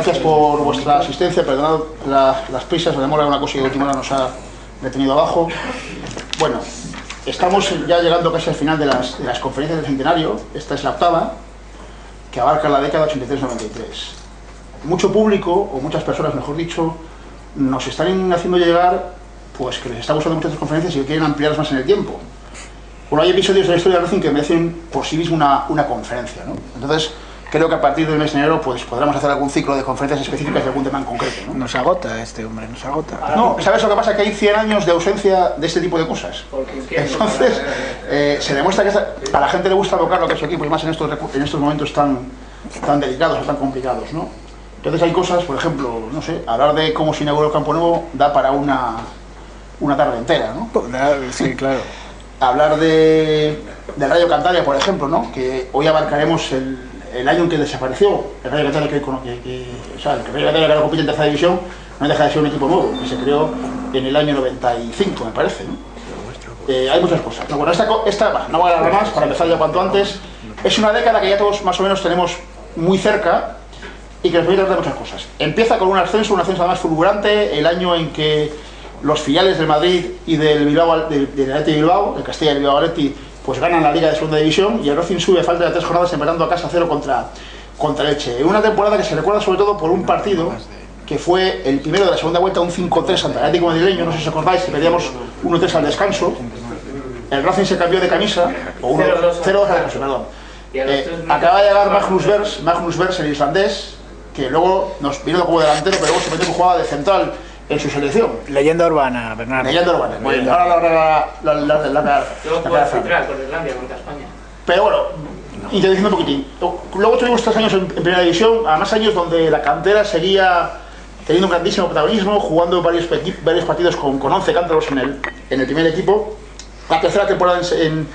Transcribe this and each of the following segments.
gracias por vuestra asistencia, perdonad las prisas, la demora de una cosa y de última hora nos ha detenido abajo. Bueno, estamos ya llegando casi al final de las conferencias del centenario. Esta es la octava, que abarca la década 83-93. Mucho público, o muchas personas mejor dicho, nos están haciendo llegar pues que les está gustando mucho estas conferencias y que quieren ampliarlas más en el tiempo. Bueno, hay episodios de la historia del Racing que merecen por sí mismo una conferencia, ¿no? Entonces, creo que a partir del mes de enero pues podremos hacer algún ciclo de conferencias específicas de algún tema en concreto, ¿no? Nos agota este hombre, nos agota. No, ¿sabes lo que pasa? Que hay 100 años de ausencia de este tipo de cosas. Entonces, se demuestra que a la gente le gusta tocar lo que es su equipo, y más en estos momentos tan delicados o tan complicados, ¿no? Entonces hay cosas, por ejemplo, no sé, hablar de cómo se inauguró el Campo Nuevo da para una tarde entera, ¿no? Sí, claro. Hablar del Rayo Cantabria, por ejemplo, ¿no? Que hoy abarcaremos el año en que desapareció el Rayo Cantabria, o sea, el Rayo Cantabria que ahora compite en tercera división no deja de ser un equipo nuevo, que se creó en el año 95, me parece, ¿no? Hay muchas cosas. Pero bueno, esta no voy a hablar más, para empezar ya cuanto antes. Es una década que ya todos más o menos tenemos muy cerca y que nos permite hablar de muchas cosas. Empieza con un ascenso además fulgurante, el año en que los filiales del Madrid y del Bilbao, del Athletic Bilbao, el Castilla y el Bilbao Athletic, pues ganan la Liga de Segunda División y el Racing sube a falta de 3 jornadas empatando a casa 0 contra Elche. En una temporada que se recuerda sobre todo por un partido que fue el primero de la segunda vuelta, un 5-3 ante el Atlético madrileño, no sé si os acordáis, que perdíamos 1-3 al descanso. El Racing se cambió de camisa, o 0-2 al descanso, perdón. Acaba de llegar Magnus Vers, el islandés, que luego nos vino como delantero, pero luego se metió en jugada de central en su selección. Leyenda urbana, Bernardo. Leyenda urbana. Muy bien, ahora la juega central con Irlanda contra España. Pero bueno, introduciendo un poquitín. Luego tuvimos 3 años en primera división, además años donde la cantera seguía teniendo un grandísimo protagonismo, jugando varios partidos con 11 cántaros en el primer equipo. La tercera temporada en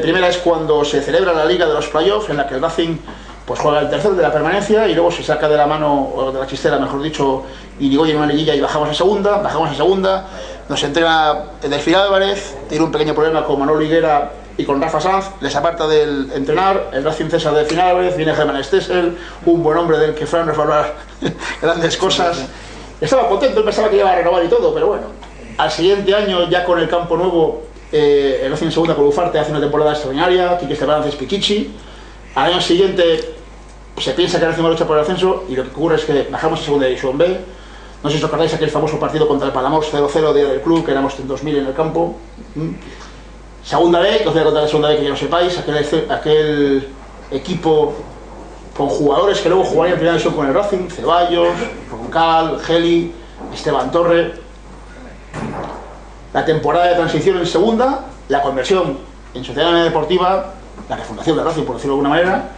primera es cuando se celebra la Liga de los Playoffs, en la que el Racing pues juega el tercero de la permanencia y luego se saca de la mano, o de la chistera mejor dicho, Irigoyen en una liguilla y bajamos a segunda, nos entrena Delfín Álvarez, tiene un pequeño problema con Manolo Higuera y con Rafa Sanz, les aparta del entrenar, el Racing cesa de Delfín Álvarez, viene Germán Stessel, un buen hombre del que Fran nos va a hablar grandes cosas. Estaba contento, él pensaba que iba a renovar y todo, pero bueno, al siguiente año ya con el Campo Nuevo, el Racing en segunda con Ufarte hace una temporada extraordinaria, Quique Esteban hace Pichichi. Al año siguiente se piensa que el Racing va a luchar por el ascenso y lo que ocurre es que bajamos a segunda división B. No sé si os acordáis aquel famoso partido contra el Palamos 0-0 día del club, que éramos en 2000 en el campo. Segunda B, que os voy a contar la segunda B que ya lo sepáis, aquel equipo con jugadores que luego jugarían en primera división con el Racing, Ceballos, Roncal, Geli, Esteban Torre. La temporada de transición en segunda, la conversión en Sociedad Anónima Deportiva, la refundación del Racing, por decirlo de alguna manera,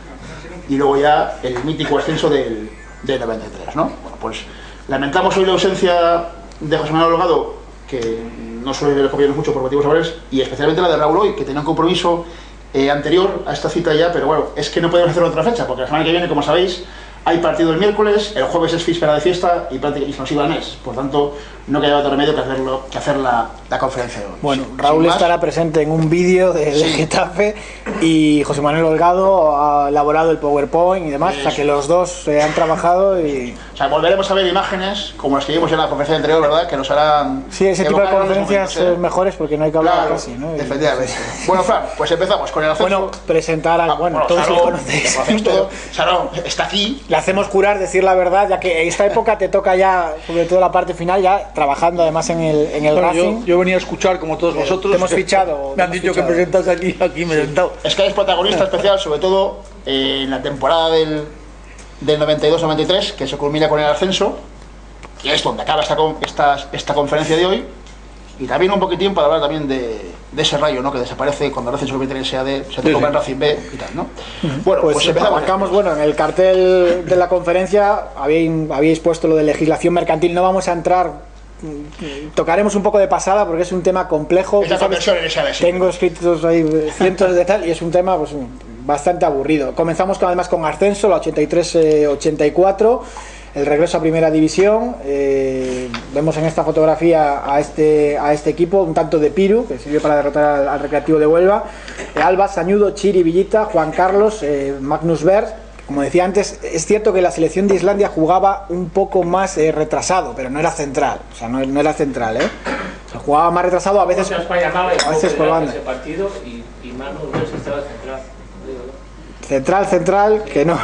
y luego ya el mítico ascenso del 93, ¿no? Bueno, pues lamentamos hoy la ausencia de José Manuel Holgado, que no suele acompañarnos mucho por motivos laborales, y especialmente la de Raúl hoy, que tenía un compromiso anterior a esta cita ya, pero bueno, es que no podemos hacer otra fecha, porque la semana que viene, como sabéis, hay partido el miércoles, el jueves es víspera de fiesta y prácticamente nos iba al mes, por tanto no queda otro remedio que hacer la conferencia de hoy. Bueno, Raúl estará presente en un vídeo de Getafe y José Manuel Holgado ha elaborado el PowerPoint y demás, o sea que los dos han trabajado y... O sea, volveremos a ver imágenes como las que vimos en la conferencia anterior, ¿verdad? Que nos harán... Sí, ese tipo de conferencias mejores porque no hay que hablar casi, ¿no? Efectivamente. Bueno, Fran, pues empezamos con el ascenso. Bueno, presentar a... Bueno, todos lo conocéis. Sharon está aquí. Le hacemos curar, decir la verdad, ya que esta época te toca ya, sobre todo la parte final, ya trabajando además en el Racing. Yo venía a escuchar como todos vosotros. Te hemos fichado. Me han dicho que presentas aquí me he sentado. Es que eres protagonista especial, sobre todo en la temporada del 92-93, que se culmina con el ascenso, que es donde acaba esta conferencia de hoy, y también un poquitín para hablar también de ese Rayo, ¿no? Que desaparece cuando el Racing se convierte en SAD, se toca en Racing B y tal, ¿no? Bueno, pues empezamos. Bueno, en el cartel de la conferencia habéis puesto lo de legislación mercantil, no vamos a entrar, tocaremos un poco de pasada porque es un tema complejo. Tengo escritos ahí cientos de tal y es un tema pues bastante aburrido. Comenzamos además con ascenso, la 83-84, el regreso a primera división. Vemos en esta fotografía a este equipo, un tanto de Piru, que sirvió para derrotar al Recreativo de Huelva, Alba, Sañudo, Chiri, Villita, Juan Carlos, Magnus Berg, como decía antes, es cierto que la selección de Islandia jugaba un poco más retrasado, pero no era central, o sea, no era central, o sea, jugaba más retrasado a veces por banda. Ese partido y Manu estaba central. Central, que no,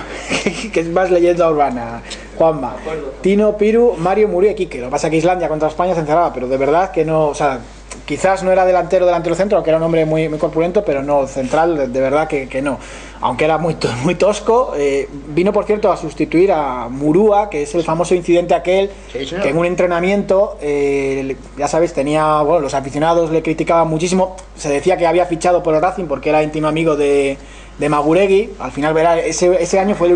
que es más leyenda urbana, Juanma. Tino, Piru, Mario, Muriel y Quique. Lo que pasa es que Islandia contra España se encerraba, pero de verdad que no, o sea, quizás no era delantero centro, aunque era un hombre muy corpulento, pero no, central, de verdad que no. Aunque era muy tosco, vino por cierto a sustituir a Murúa, que es el famoso incidente aquel, que en un entrenamiento, ya sabéis, los aficionados le criticaban muchísimo, se decía que había fichado por el Racing porque era íntimo amigo de Maguregui. Al final verá, ese año fue el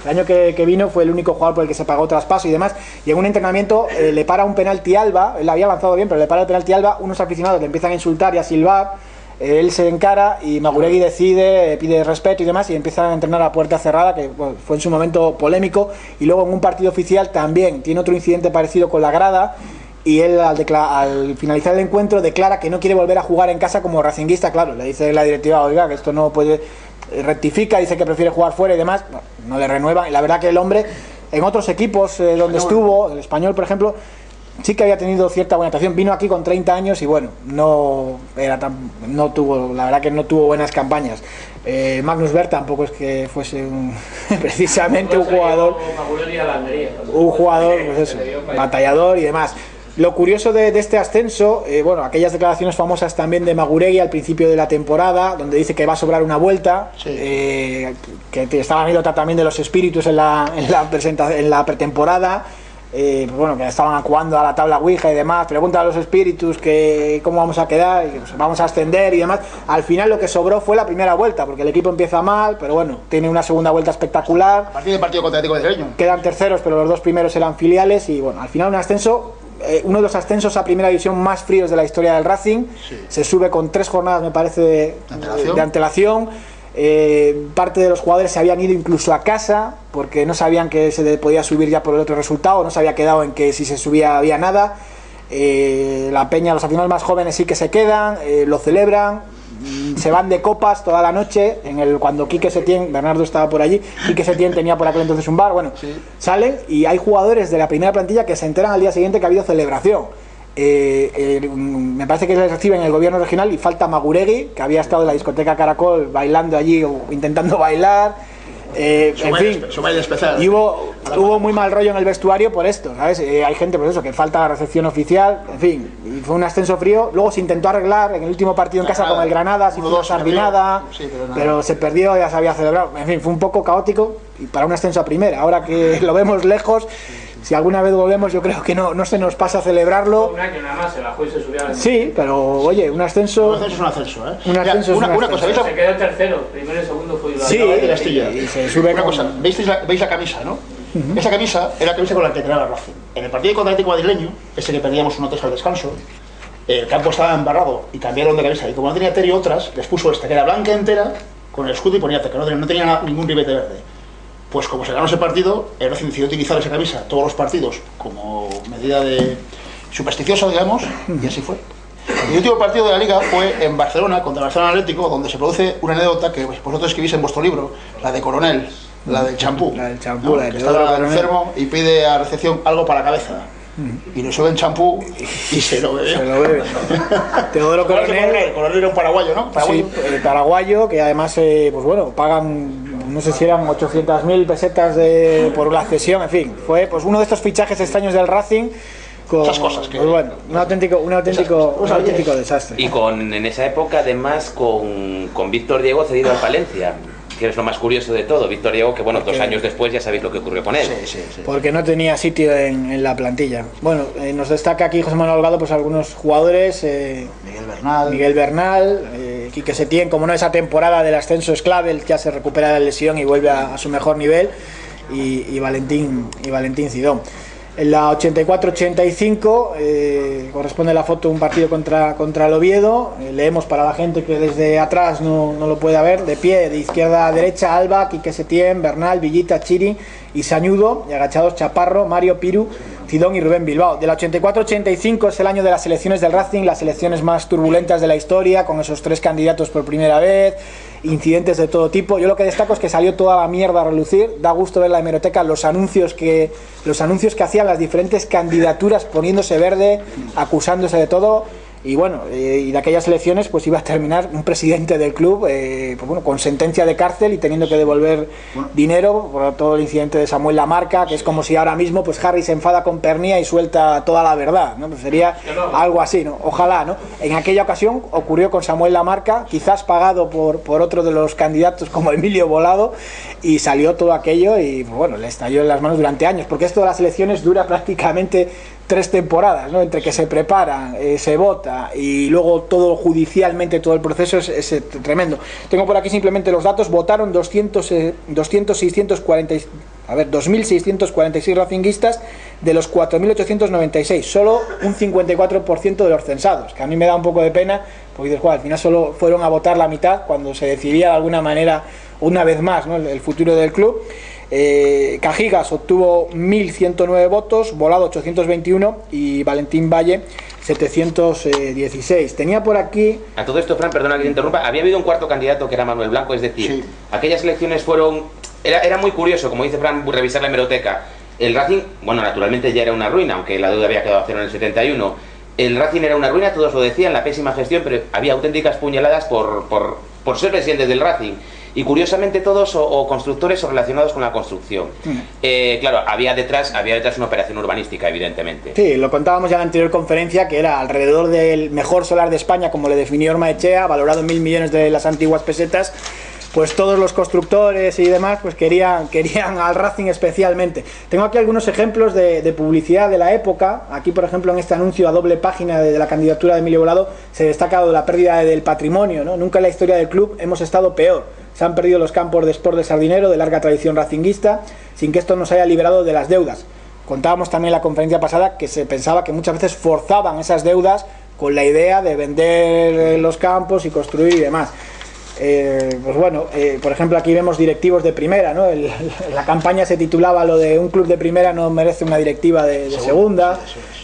año que vino fue el único jugador por el que se pagó traspaso y demás, y en un entrenamiento le para un penalti Alba, él había avanzado bien, pero le para el penalti Alba, unos aficionados le empiezan a insultar y a silbar, él se encara y Maguregui decide, pide respeto y demás, y empiezan a entrenar a puerta cerrada, que bueno, fue en su momento polémico. Y luego en un partido oficial también tiene otro incidente parecido con la grada, y él al finalizar el encuentro declara que no quiere volver a jugar en casa como racinguista. Claro, le dice la directiva, oiga, que esto no puede, rectifica, dice que prefiere jugar fuera y demás, no le renuevan. Y la verdad que el hombre en otros equipos donde estuvo, el Español por ejemplo, sí que había tenido cierta buena actuación. Vino aquí con 30 años y bueno, no tuvo, la verdad que no tuvo buenas campañas. Magnus Berg tampoco es que fuese precisamente un jugador, pues eso, batallador y demás. Lo curioso de este ascenso, aquellas declaraciones famosas también de Maguregui al principio de la temporada, donde dice que va a sobrar una vuelta, que estaba anécdota también de los espíritus en la pretemporada, que estaban jugando a la tabla Ouija y demás, pregunta a los espíritus que cómo vamos a quedar, y vamos a ascender y demás. Al final lo que sobró fue la primera vuelta, porque el equipo empieza mal, pero bueno, tiene una segunda vuelta espectacular. Partido contra Atlético de Madrid. Quedan terceros, pero los dos primeros eran filiales, y bueno, al final un ascenso, uno de los ascensos a primera división más fríos de la historia del Racing. Se sube con 3 jornadas, me parece, de antelación. Parte de los jugadores se habían ido incluso a casa porque no sabían que se podía subir ya por el otro resultado, no se había quedado en que si se subía había nada. La peña, los aficionados más jóvenes sí que se quedan, lo celebran, se van de copas toda la noche. Cuando Quique Setién, Bernardo estaba por allí, Quique Setién tenía por aquel entonces un bar, salen y hay jugadores de la primera plantilla que se enteran al día siguiente que ha habido celebración. Me parece que les reciben el gobierno regional y falta Maguregui, que había estado en la discoteca Caracol bailando allí o intentando bailar. En fin, y hubo muy mal rollo en el vestuario por esto, ¿sabes? Hay gente, pues eso, que falta la recepción oficial, en fin, y fue un ascenso frío. Luego se intentó arreglar en el último partido en casa con el Granada, se hizo una sardinada, pero se perdió, ya se había celebrado. En fin, fue un poco caótico y para un ascenso a primera. Ahora que lo vemos lejos, si alguna vez volvemos, yo creo que no se nos pasa a celebrarlo. Un año nada más, el Ajuy se subió a la... Sí, pero oye, un ascenso... Un ascenso es un ascenso, ¿eh? Un ascenso es un ascenso. Una cosa, ¿veis? Se quedó tercero, primero y segundo fue Ibarra. Sí, de Castilla. Y se sube una cosa, ¿veis la camisa, no? Esa camisa era la camisa con la que entrenaba Racing. En el partido contra el Atlético madrileño, ese que perdíamos 1-3 al descanso, el campo estaba embarrado y cambiaron de camisa. Y como no tenía Terio otras, les puso esta, que era blanca entera, con el escudo y ponía que no tenía ningún ribete verde. Pues como se ganó ese partido, el Racing decidió utilizar esa camisa todos los partidos como medida de supersticiosa, digamos, y así fue. El último partido de la Liga fue en Barcelona, contra el Barcelona Atlético, donde se produce una anécdota que vosotros escribís en vuestro libro, la de Coronel, la del champú. La del champú, ¿no? Que estaba enfermo y pide a recepción algo para la cabeza. Y le suben champú y se lo bebe. Teodoro Coronel. Coronel era un paraguayo, ¿no? Sí, paraguayo, que además, pagan, no sé si eran 800.000 pesetas por la cesión, en fin. Fue pues uno de estos fichajes extraños del Racing. Con, esas cosas que... Pues bueno, un auténtico desastre. Y en esa época, además, con Víctor Diego cedido al Palencia, que es lo más curioso de todo. Víctor Diego, que bueno, 2 años después ya sabéis lo que ocurrió con él. Sí. Porque no tenía sitio en la plantilla. Bueno, nos destaca aquí José Manuel Holgado pues algunos jugadores, Miguel Bernal, Quique Setién, como no, esa temporada del ascenso es clave, él ya se recupera de la lesión y vuelve a su mejor nivel, y Valentín Cidón. En la 84-85 corresponde la foto un partido contra el Oviedo. Leemos para la gente que desde atrás no lo puede ver. De pie, de izquierda a derecha, Alba, Quique Setién, Bernal, Villita, Chiri y Sañudo, y agachados Chaparro, Mario, Piru, Cidón y Rubén Bilbao. Del 84-85 es el año de las elecciones del Racing, las elecciones más turbulentas de la historia, con esos 3 candidatos por primera vez, incidentes de todo tipo. Yo lo que destaco es que salió toda la mierda a relucir. Da gusto ver la hemeroteca, los anuncios que hacían las diferentes candidaturas poniéndose verde, acusándose de todo. Y bueno, y de aquellas elecciones pues iba a terminar un presidente del club pues bueno, con sentencia de cárcel y teniendo que devolver dinero por todo el incidente de Samuel Lamarca, que es como si ahora mismo pues Harry se enfada con Pernía y suelta toda la verdad, ¿no? Pues sería algo así, ¿no? Ojalá, ¿no? En aquella ocasión ocurrió con Samuel Lamarca, quizás pagado por otro de los candidatos como Emilio Bolado, y salió todo aquello y pues bueno, le estalló en las manos durante años, porque esto de las elecciones dura prácticamente 3 temporadas, ¿no? Entre que se preparan, se vota y luego todo judicialmente, todo el proceso es tremendo. Tengo por aquí simplemente los datos. Votaron 2.646 racinguistas de los 4.896, solo un 54% de los censados, que a mí me da un poco de pena, porque dices, al final solo fueron a votar la mitad cuando se decidía de alguna manera, una vez más, ¿no? el futuro del club. Cajigas obtuvo 1.109 votos, Bolado 821 y Valentín Valle 716. Tenía por aquí... A todo esto, Fran, perdona que te interrumpa, había habido un cuarto candidato que era Manuel Blanco, es decir, sí, aquellas elecciones fueron... Era muy curioso, como dice Fran, revisar la hemeroteca. El Racing, bueno, naturalmente ya era una ruina, aunque la deuda había quedado a cero en el 71. El Racing era una ruina, todos lo decían, la pésima gestión, pero había auténticas puñaladas por ser presidentes del Racing. Y curiosamente todos o constructores o relacionados con la construcción. Claro, había detrás una operación urbanística, evidentemente. Sí, lo contábamos ya en la anterior conferencia, que era alrededor del mejor solar de España, como le definió Ormaechea, valorado en 1.000 millones de las antiguas pesetas. Pues todos los constructores y demás pues querían al Racing especialmente. Tengo aquí algunos ejemplos de publicidad de la época. Aquí, por ejemplo, en este anuncio a doble página de la candidatura de Emilio Bolado se destaca la pérdida del patrimonio, ¿no? Nunca en la historia del club hemos estado peor. Se han perdido los campos de Sport de Sardinero, de larga tradición racinguista, sin que esto nos haya liberado de las deudas. Contábamos también en la conferencia pasada que se pensaba que muchas veces forzaban esas deudas con la idea de vender los campos y construir y demás. Pues bueno, por ejemplo aquí vemos directivos de primera, ¿no? La campaña se titulaba lo de un club de primera no merece una directiva de segunda.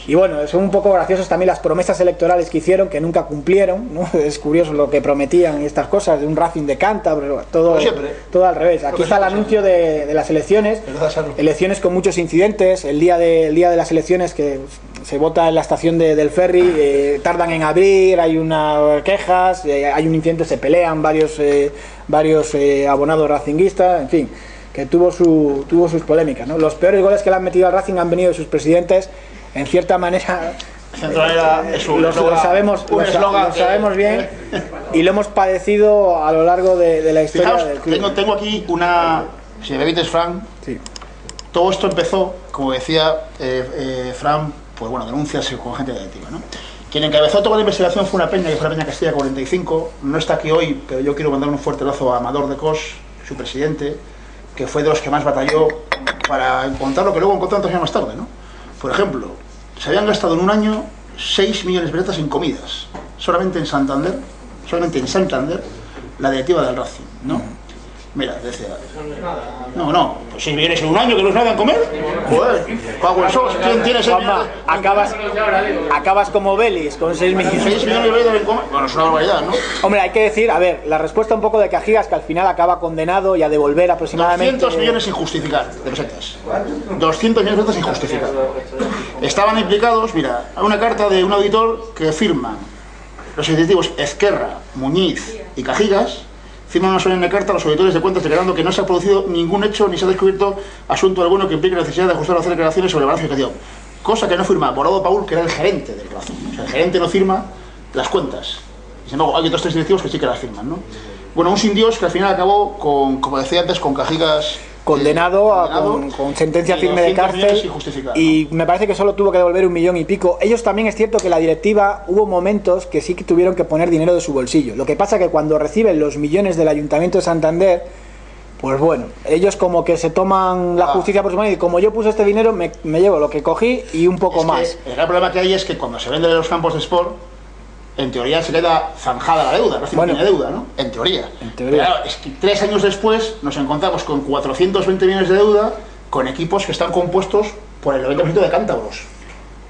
Y bueno, son un poco graciosos también las promesas electorales que hicieron, que nunca cumplieron, ¿no? Es curioso lo que prometían y estas cosas, de un Racing de Cántabro, todo al revés. Aquí está el anuncio de las elecciones con muchos incidentes. El día de las elecciones, que se vota en la estación del ferry, tardan en abrir, hay unas quejas, hay un incidente, se pelean varios abonados racinguistas, en fin, que tuvo sus polémicas, ¿no? Los peores goles que le han metido al Racing han venido de sus presidentes. En cierta manera lo sabemos bien y lo hemos padecido a lo largo de la historia. Fijaos, del club. Tengo aquí una, si me permites, Fran, sí. Todo esto empezó, como decía Fran, pues bueno, denuncias con gente directiva, ¿no? Quien encabezó toda la investigación fue una peña, que fue la Peña Castilla 45, no está aquí hoy, pero yo quiero mandar un fuerte abrazo a Amador de Cos, su presidente, que fue de los que más batalló para encontrar lo que luego encontraron 3 años más tarde, ¿no? Por ejemplo, se habían gastado en un año 6 millones de pesetas en comidas, solamente en Santander, la directiva del Racing, ¿no? Mira, decía... No, pues 6 millones en un año, que no es nada en comer. Joder, pago el sos, ¿quién tiene 6 millones? Acabas como Belis, con 6 millones. 6 millones de pesetas en comer. Bueno, es una barbaridad, ¿no? Hombre, hay que decir, a ver, la respuesta un poco de Cajigas, que al final acaba condenado y a devolver aproximadamente... 200 millones sin justificar, de pesetas. 200 millones de pesetas sin justificar. Estaban implicados, mira, hay una carta de un auditor que firman los directivos Ezquerra, Muñiz y Cajigas. Firman una solemne carta a los auditores de cuentas declarando que no se ha producido ningún hecho ni se ha descubierto asunto alguno que implique la necesidad de ajustar o hacer declaraciones sobre balance y gestión. Cosa que no firma Bolado Paul, que era el gerente del Racing. O sea, el gerente no firma las cuentas. Sin embargo, hay otros 3 directivos que sí que las firman, ¿no? Bueno, un sin Dios que al final acabó con, como decía antes, con Cajigas... Condenado con sentencia firme de cárcel y me parece que solo tuvo que devolver 1 millón y pico. Ellos también, es cierto que la directiva hubo momentos que sí que tuvieron que poner dinero de su bolsillo. Lo que pasa que cuando reciben los millones del Ayuntamiento de Santander, pues bueno, ellos como que se toman la justicia por su mano y como yo puse este dinero me llevo lo que cogí y un poco más. El gran problema que hay es que cuando se venden los campos de Sport, en teoría se queda zanjada la deuda, no tiene deuda, ¿no? En teoría. Pero claro, es que 3 años después nos encontramos con 420 millones de deuda con equipos que están compuestos por el 90% de cántabros.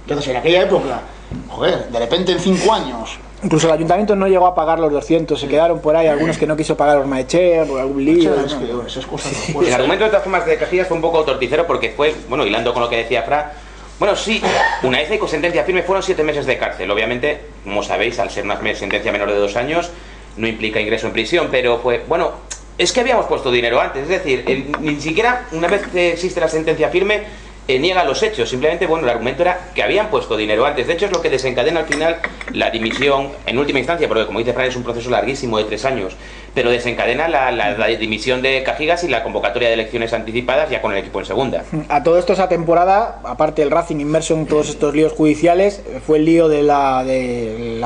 Entonces, en aquella época, joder, de repente en 5 años... Incluso el ayuntamiento no llegó a pagar los 200, se quedaron por ahí algunos que no quiso pagar Ormaechea por algún lío. Es que esas cosas no El argumento de todas formas de Cajigas fue un poco torticero porque fue, bueno, hilando con lo que decía Fra, bueno, sí, una vez con sentencia firme fueron 7 meses de cárcel. Obviamente, como sabéis, al ser una sentencia menor de 2 años, no implica ingreso en prisión, pero fue, bueno, es que habíamos puesto dinero antes, es decir, ni siquiera una vez que existe la sentencia firme, niega los hechos, simplemente, bueno, el argumento era que habían puesto dinero antes. De hecho, es lo que desencadena al final la dimisión, en última instancia, porque como dice Fran, es un proceso larguísimo de 3 años, pero desencadena la dimisión de Cajigas y la convocatoria de elecciones anticipadas ya con el equipo en segunda. A todo esto, esa temporada, aparte del Racing inmerso en todos estos líos judiciales, fue el lío de la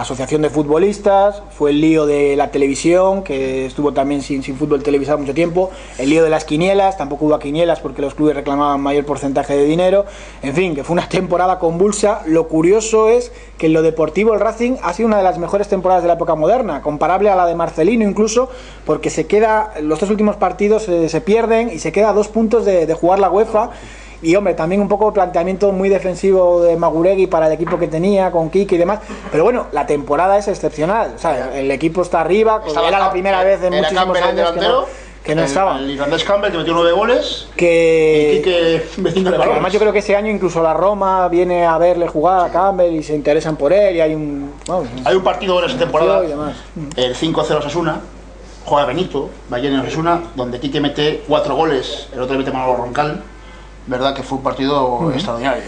Asociación de Futbolistas, fue el lío de la televisión, que estuvo también sin fútbol televisado mucho tiempo, el lío de las quinielas, tampoco hubo quinielas porque los clubes reclamaban mayor porcentaje de dinero, en fin, que fue una temporada convulsa. Lo curioso es que en lo deportivo el Racing ha sido una de las mejores temporadas de la época moderna, comparable a la de Marcelino incluso, porque se queda, los 3 últimos partidos se pierden y se queda a 2 puntos de jugar la UEFA. Y hombre, también un poco planteamiento muy defensivo de Maguregui para el equipo que tenía, con Kike y demás, pero bueno, la temporada es excepcional, o sea, el equipo está arriba, era la primera vez en muchísimos años que no estaba. El irlandés Campbell, que metió 9 goles, y que vecino de además yo creo que ese año incluso la Roma viene a verle jugar a Campbell y se interesan por él, y hay un partido en esa temporada, el 5-0 Osasuna, juega Benito, Bayern en Osasuna, donde Kike mete 4 goles, el otro mete Manolo Roncal, verdad que fue un partido extraordinario.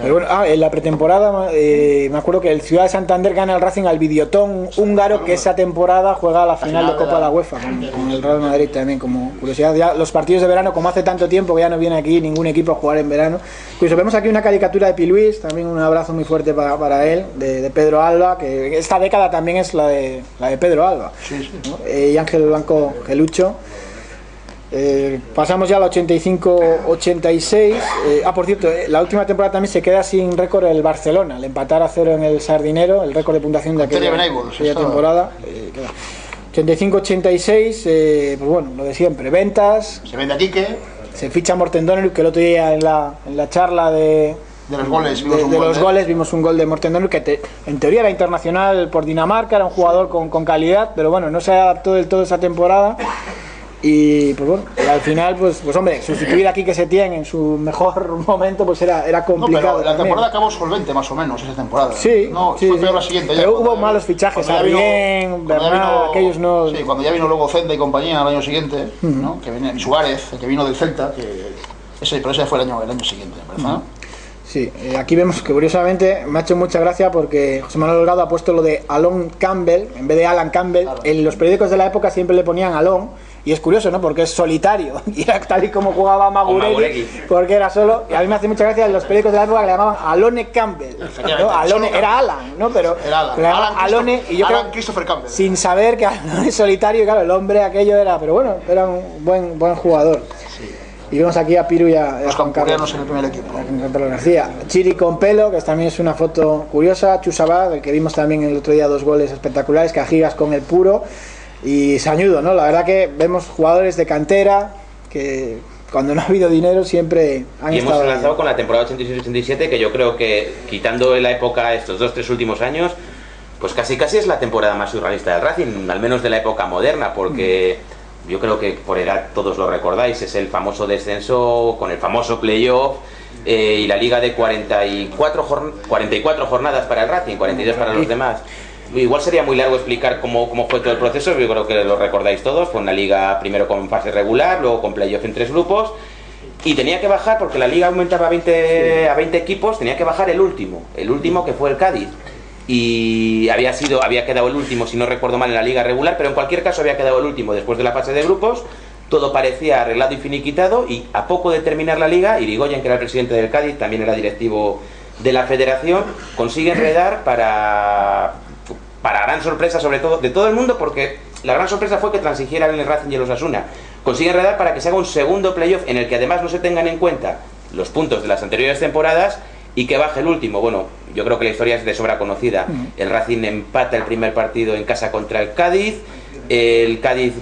Pero bueno, en la pretemporada me acuerdo que el Ciudad de Santander gana el Racing al Videotón húngaro, que esa temporada juega la final de Copa de la UEFA con el Real Madrid también, como curiosidad. Ya los partidos de verano, como hace tanto tiempo que ya no viene aquí ningún equipo a jugar en verano. Pues vemos aquí una caricatura de Piluís, también un abrazo muy fuerte para él, de Pedro Alba, que esta década también es la de Pedro Alba, ¿no? Y Ángel Blanco Gelucho. Pasamos ya al 85-86. Por cierto, la última temporada también se queda sin récord el Barcelona, al empatar a 0 en el Sardinero, el récord de puntuación de aquella temporada. 85-86, pues bueno, lo de siempre, ventas. Se vende a Kike. Se ficha a Morten Donnerup, que el otro día en la charla de los goles vimos un gol de Morten Donnerup, que en teoría era internacional por Dinamarca, era un jugador con calidad, pero bueno, no se adaptó del todo esa temporada. Y pues bueno, al final, pues hombre, sustituir aquí que se tiene en su mejor momento, pues era complicado. No, pero la temporada acabó solvente, más o menos, esa temporada. Sí, no, sí, fue peor la siguiente. Pero hubo malos fichajes, Arrién, Bernat, aquellos no. Sí, cuando ya vino luego Zenda y compañía el año siguiente, ¿no? Que viene Suárez, el que vino del Celta, pero ese fue el año siguiente, me parece, ¿no? Sí, aquí vemos que curiosamente me ha hecho mucha gracia porque José Manuel Delgado ha puesto lo de Alon Campbell en vez de Alan Campbell. En los periódicos de la época siempre le ponían Alon. Y es curioso, ¿no? Porque es solitario. Y era tal y como jugaba Maguregui, porque era solo. Y a mí me hace mucha gracia en los periódicos de la época que le llamaban Alone Campbell, ¿no? Alone, era Alan, ¿no? Pero era Alan. Alone, y yo creo, Christopher Campbell. Sin saber que Alone es solitario, y claro, el hombre aquello era. Pero bueno, era un buen jugador. Sí. Y vemos aquí a Piru y a Juan Carlos en el primer equipo. Carlos García. Chiri con pelo, que también es una foto curiosa. Chusabá, del que vimos también el otro día 2 goles espectaculares. Cajigas con el puro. Y Sañudo, ¿no? La verdad que vemos jugadores de cantera que cuando no ha habido dinero siempre han estado. Y hemos enlazado con la temporada 86-87, que yo creo que, quitando la época, estos 2-3 últimos años, pues casi es la temporada más surrealista del Racing, al menos de la época moderna, porque yo creo que por edad todos lo recordáis, es el famoso descenso con el famoso playoff y la liga de 44 jornadas para el Racing, 42 para los demás. Igual sería muy largo explicar cómo fue todo el proceso, yo creo que lo recordáis todos. Fue una liga primero con fase regular, luego con playoff en 3 grupos, y tenía que bajar, porque la liga aumentaba a 20 equipos, tenía que bajar el último que fue el Cádiz, y había quedado el último, si no recuerdo mal, en la liga regular, pero en cualquier caso había quedado el último después de la fase de grupos. Todo parecía arreglado y finiquitado, y a poco de terminar la liga, Irigoyen, que era el presidente del Cádiz, también era directivo de la federación, consigue enredar para gran sorpresa, sobre todo de todo el mundo, porque la gran sorpresa fue que transigieran el Racing y el Osasuna. Consigue enredar para que se haga un segundo playoff en el que además no se tengan en cuenta los puntos de las anteriores temporadas y que baje el último. Bueno, yo creo que la historia es de sobra conocida. El Racing empata el primer partido en casa contra el Cádiz, el Cádiz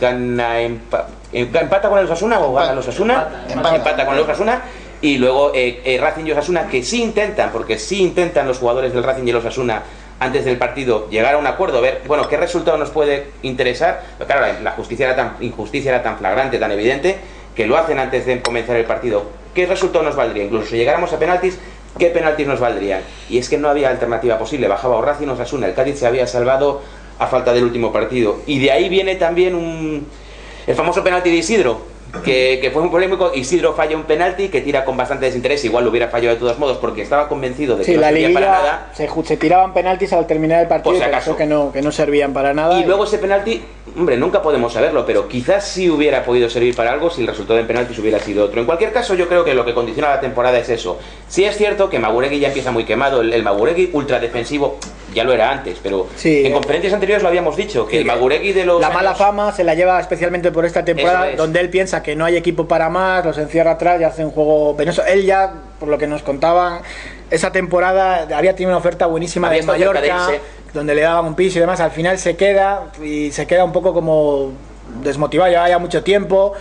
empata con el Osasuna o gana el Osasuna, empata con el Osasuna, Y luego Racing y Osasuna, que sí intentan, porque sí intentan los jugadores del Racing y el Osasuna antes del partido llegar a un acuerdo, ver, bueno, qué resultado nos puede interesar. Pero claro, la injusticia era tan flagrante, tan evidente, que lo hacen antes de comenzar el partido. ¿Qué resultado nos valdría? Incluso si llegáramos a penaltis, ¿qué penaltis nos valdrían? Y es que no había alternativa posible. Bajaba o Racing o Osasuna. El Cádiz se había salvado a falta del último partido. Y de ahí viene también el famoso penalti de Isidro, que fue muy polémico. Isidro falla un penalti que tira con bastante desinterés. Igual lo hubiera fallado de todos modos porque estaba convencido de que no servía para nada. Se tiraban penaltis al terminar el partido, si acaso, que no servían para nada. Y luego ese penalti, hombre, nunca podemos saberlo, pero quizás sí hubiera podido servir para algo si el resultado en penaltis hubiera sido otro. En cualquier caso, yo creo que lo que condiciona la temporada es eso. Sí es cierto que Maguregui ya empieza muy quemado. El Maguregui ultradefensivo ya lo era antes, pero sí, en conferencias anteriores lo habíamos dicho, que el Maguregui de los la mala fama se la lleva especialmente por esta temporada, donde él piensa que no hay equipo para más, los encierra atrás y hace un juego penoso. Él ya, por lo que nos contaban, esa temporada había tenido una oferta buenísima de Mallorca, donde le daban un piso y demás. Al final se queda un poco como desmotivado, lleva ya mucho tiempo.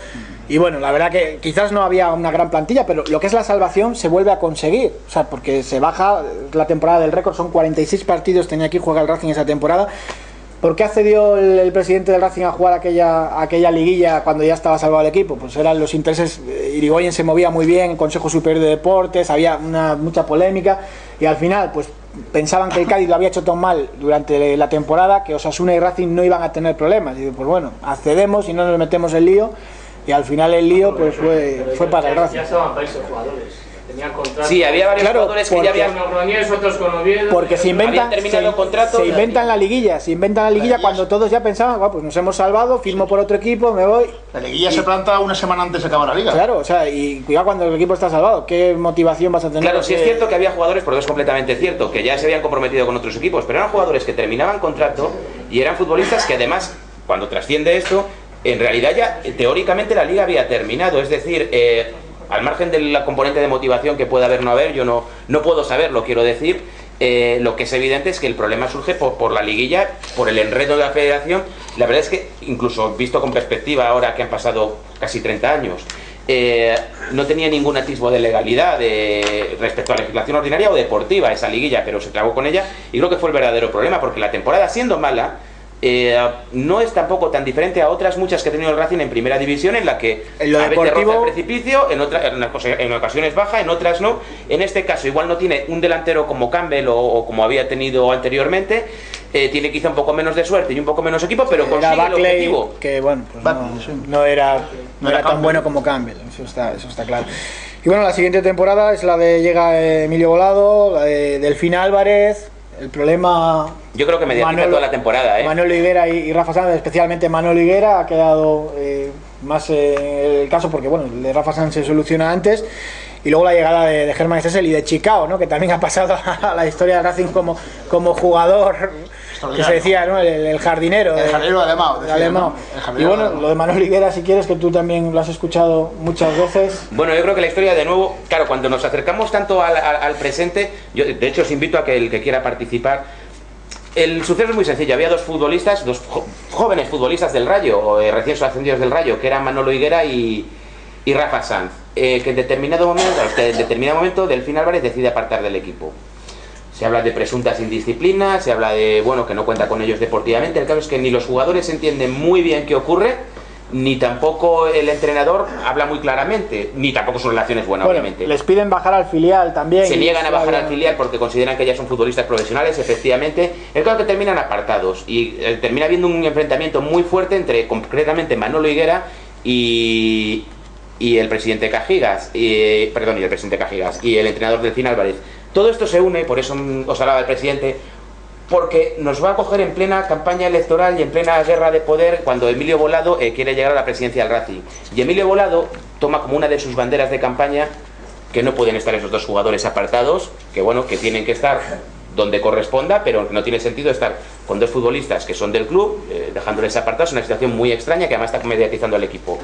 Y bueno, la verdad que quizás no había una gran plantilla, pero lo que es la salvación se vuelve a conseguir. O sea, porque se baja la temporada del récord, son 46 partidos, tenía que jugar el Racing esa temporada. ¿Por qué accedió el presidente del Racing a jugar aquella liguilla cuando ya estaba salvado el equipo? Pues eran los intereses. Irigoyen se movía muy bien, Consejo Superior de Deportes, había mucha polémica, y al final pues pensaban que el Cádiz lo había hecho tan mal durante la temporada que Osasuna y Racing no iban a tener problemas. Y pues bueno, accedemos y no nos metemos en lío. Y al final el lío pues fue para el Racing. Ya estaban para esos jugadores. Tenían contratos. Sí, había varios jugadores que ya habían. Otros con Oviedo, porque se inventan la liguilla cuando todos ya pensaban, pues nos hemos salvado, firmo por otro equipo, me voy. La liguilla se planta una semana antes de acabar la liga. Claro, o sea, y cuidado cuando el equipo está salvado, ¿qué motivación vas a tener? Claro, sí es cierto que había jugadores, porque es completamente cierto, que ya se habían comprometido con otros equipos, pero eran jugadores que terminaban contrato y eran futbolistas que además, cuando trasciende esto, en realidad ya teóricamente la liga había terminado, es decir, al margen de la componente de motivación que pueda haber o no haber, yo no puedo saberlo, quiero decir, lo que es evidente es que el problema surge por la liguilla, por el enredo de la federación. La verdad es que, incluso visto con perspectiva ahora que han pasado casi 30 años, no tenía ningún atisbo de legalidad respecto a la legislación ordinaria o deportiva esa liguilla, pero se trabó con ella y creo que fue el verdadero problema, porque la temporada, siendo mala, no es tampoco tan diferente a otras muchas que ha tenido el Racing en primera división, en la que en lo a veces deportivo roza el precipicio, en ocasiones baja, en otras no. En este caso igual no tiene un delantero como Campbell o como había tenido anteriormente, tiene quizá un poco menos de suerte y un poco menos equipo, pero consigue el objetivo. Que bueno, pues no era tan bueno como Campbell, eso está claro. Y bueno, la siguiente temporada es la de llega Emilio Volado, la de Delfín Álvarez. El problema, yo creo que mediatiza toda la temporada, Manolo Higuera y Rafa Sanz, especialmente Manolo Higuera, ha quedado más el caso porque bueno, el de Rafa Sanz se soluciona antes, y luego la llegada de Germán Stessel y de Chicago, ¿no? Que también ha pasado a la historia de Racing como jugador, que se decía, ¿no? El jardinero. El jardinero de Alemão. Y bueno, lo de Manolo Higuera, si quieres, que tú también lo has escuchado muchas veces. Bueno, yo creo que la historia, de nuevo, claro, cuando nos acercamos tanto al presente, yo de hecho os invito a que el que quiera participar. El suceso es muy sencillo. Había dos futbolistas, dos jóvenes futbolistas del Rayo, recién ascendidos del Rayo, que eran Manolo Higuera y Rafa Sanz, que en determinado momento Delfín Álvarez decide apartar del equipo. Se habla de presuntas indisciplinas, se habla de, bueno, que no cuenta con ellos deportivamente. El caso es que ni los jugadores entienden muy bien qué ocurre, ni tampoco el entrenador habla muy claramente, ni tampoco su relación es buena, obviamente. Les piden bajar al filial también. Se niegan a bajar al filial porque consideran que ya son futbolistas profesionales, efectivamente. El caso es que terminan apartados y termina habiendo un enfrentamiento muy fuerte entre, concretamente, Manolo Higuera y el presidente Cajigas, y el entrenador Delfín Álvarez. Todo esto se une, por eso os hablaba del presidente, porque nos va a coger en plena campaña electoral y en plena guerra de poder cuando Emilio Volado quiere llegar a la presidencia del Racing. Y Emilio Volado toma como una de sus banderas de campaña que no pueden estar esos dos jugadores apartados, que bueno, que tienen que estar donde corresponda, pero no tiene sentido estar con dos futbolistas que son del club, dejándoles apartados, una situación muy extraña que además está mediatizando al equipo.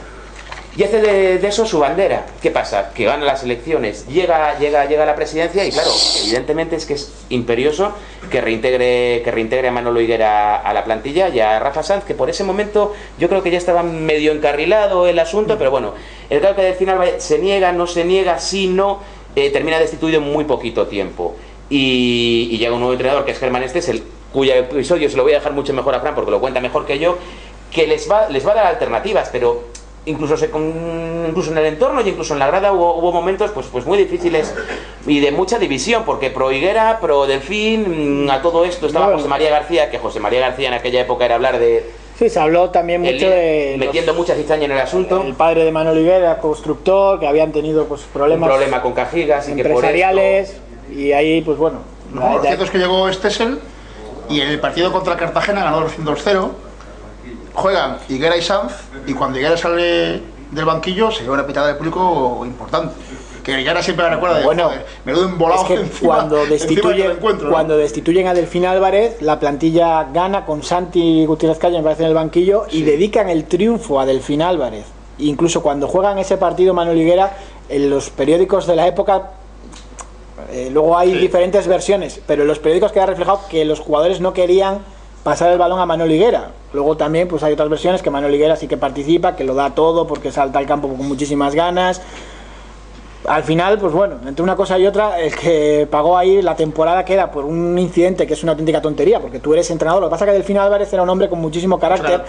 Y hace de eso su bandera. ¿Qué pasa? Que gana las elecciones, llega a la presidencia y claro, evidentemente es que es imperioso que reintegre a Manolo Higuera a la plantilla y a Rafa Sanz, que por ese momento yo creo que ya estaba medio encarrilado el asunto, pero bueno, el caso que al final se niega, no se niega, sí, no, termina destituido en muy poquito tiempo. Y llega un nuevo entrenador que es Germán Stessel, cuyo episodio se lo voy a dejar mucho mejor a Fran porque lo cuenta mejor que yo, que les va a dar alternativas, pero incluso en el entorno y incluso en la grada hubo momentos pues muy difíciles y de mucha división, porque pro Higuera, pro Delfín, a todo esto estaba José María García, que José María García en aquella época era hablar de... Sí, se habló también mucho de... metiendo mucha cizaña en el asunto. El padre de Manolo Higuera, constructor, que habían tenido pues problemas... Un problema con Cajigas y empresariales, que por esto... y ahí pues bueno... Lo cierto es que llegó Stessel y en el partido contra Cartagena ganó 2-0. Juegan Higuera y Sanz, y cuando Higuera sale del banquillo se lleva una pitada de público importante. Que Higuera siempre la recuerda de, bueno, menudo embolado es que encima, cuando destituyen a Delfín Álvarez, la plantilla gana con Santi Gutiérrez Calle, me parece, en el banquillo, y dedican el triunfo a Delfín Álvarez. Incluso cuando juegan ese partido Manolo Higuera, en los periódicos de la época, luego hay diferentes versiones, pero en los periódicos queda reflejado que los jugadores no querían pasar el balón a Manolo Higuera. Luego también pues hay otras versiones que Manolo Higuera sí que participa, que lo da todo porque salta al campo con muchísimas ganas. Al final, pues bueno, entre una cosa y otra, el que pagó ahí la temporada queda por un incidente que es una auténtica tontería, porque tú eres entrenador. Lo que pasa es que Delfín Álvarez era un hombre con muchísimo carácter,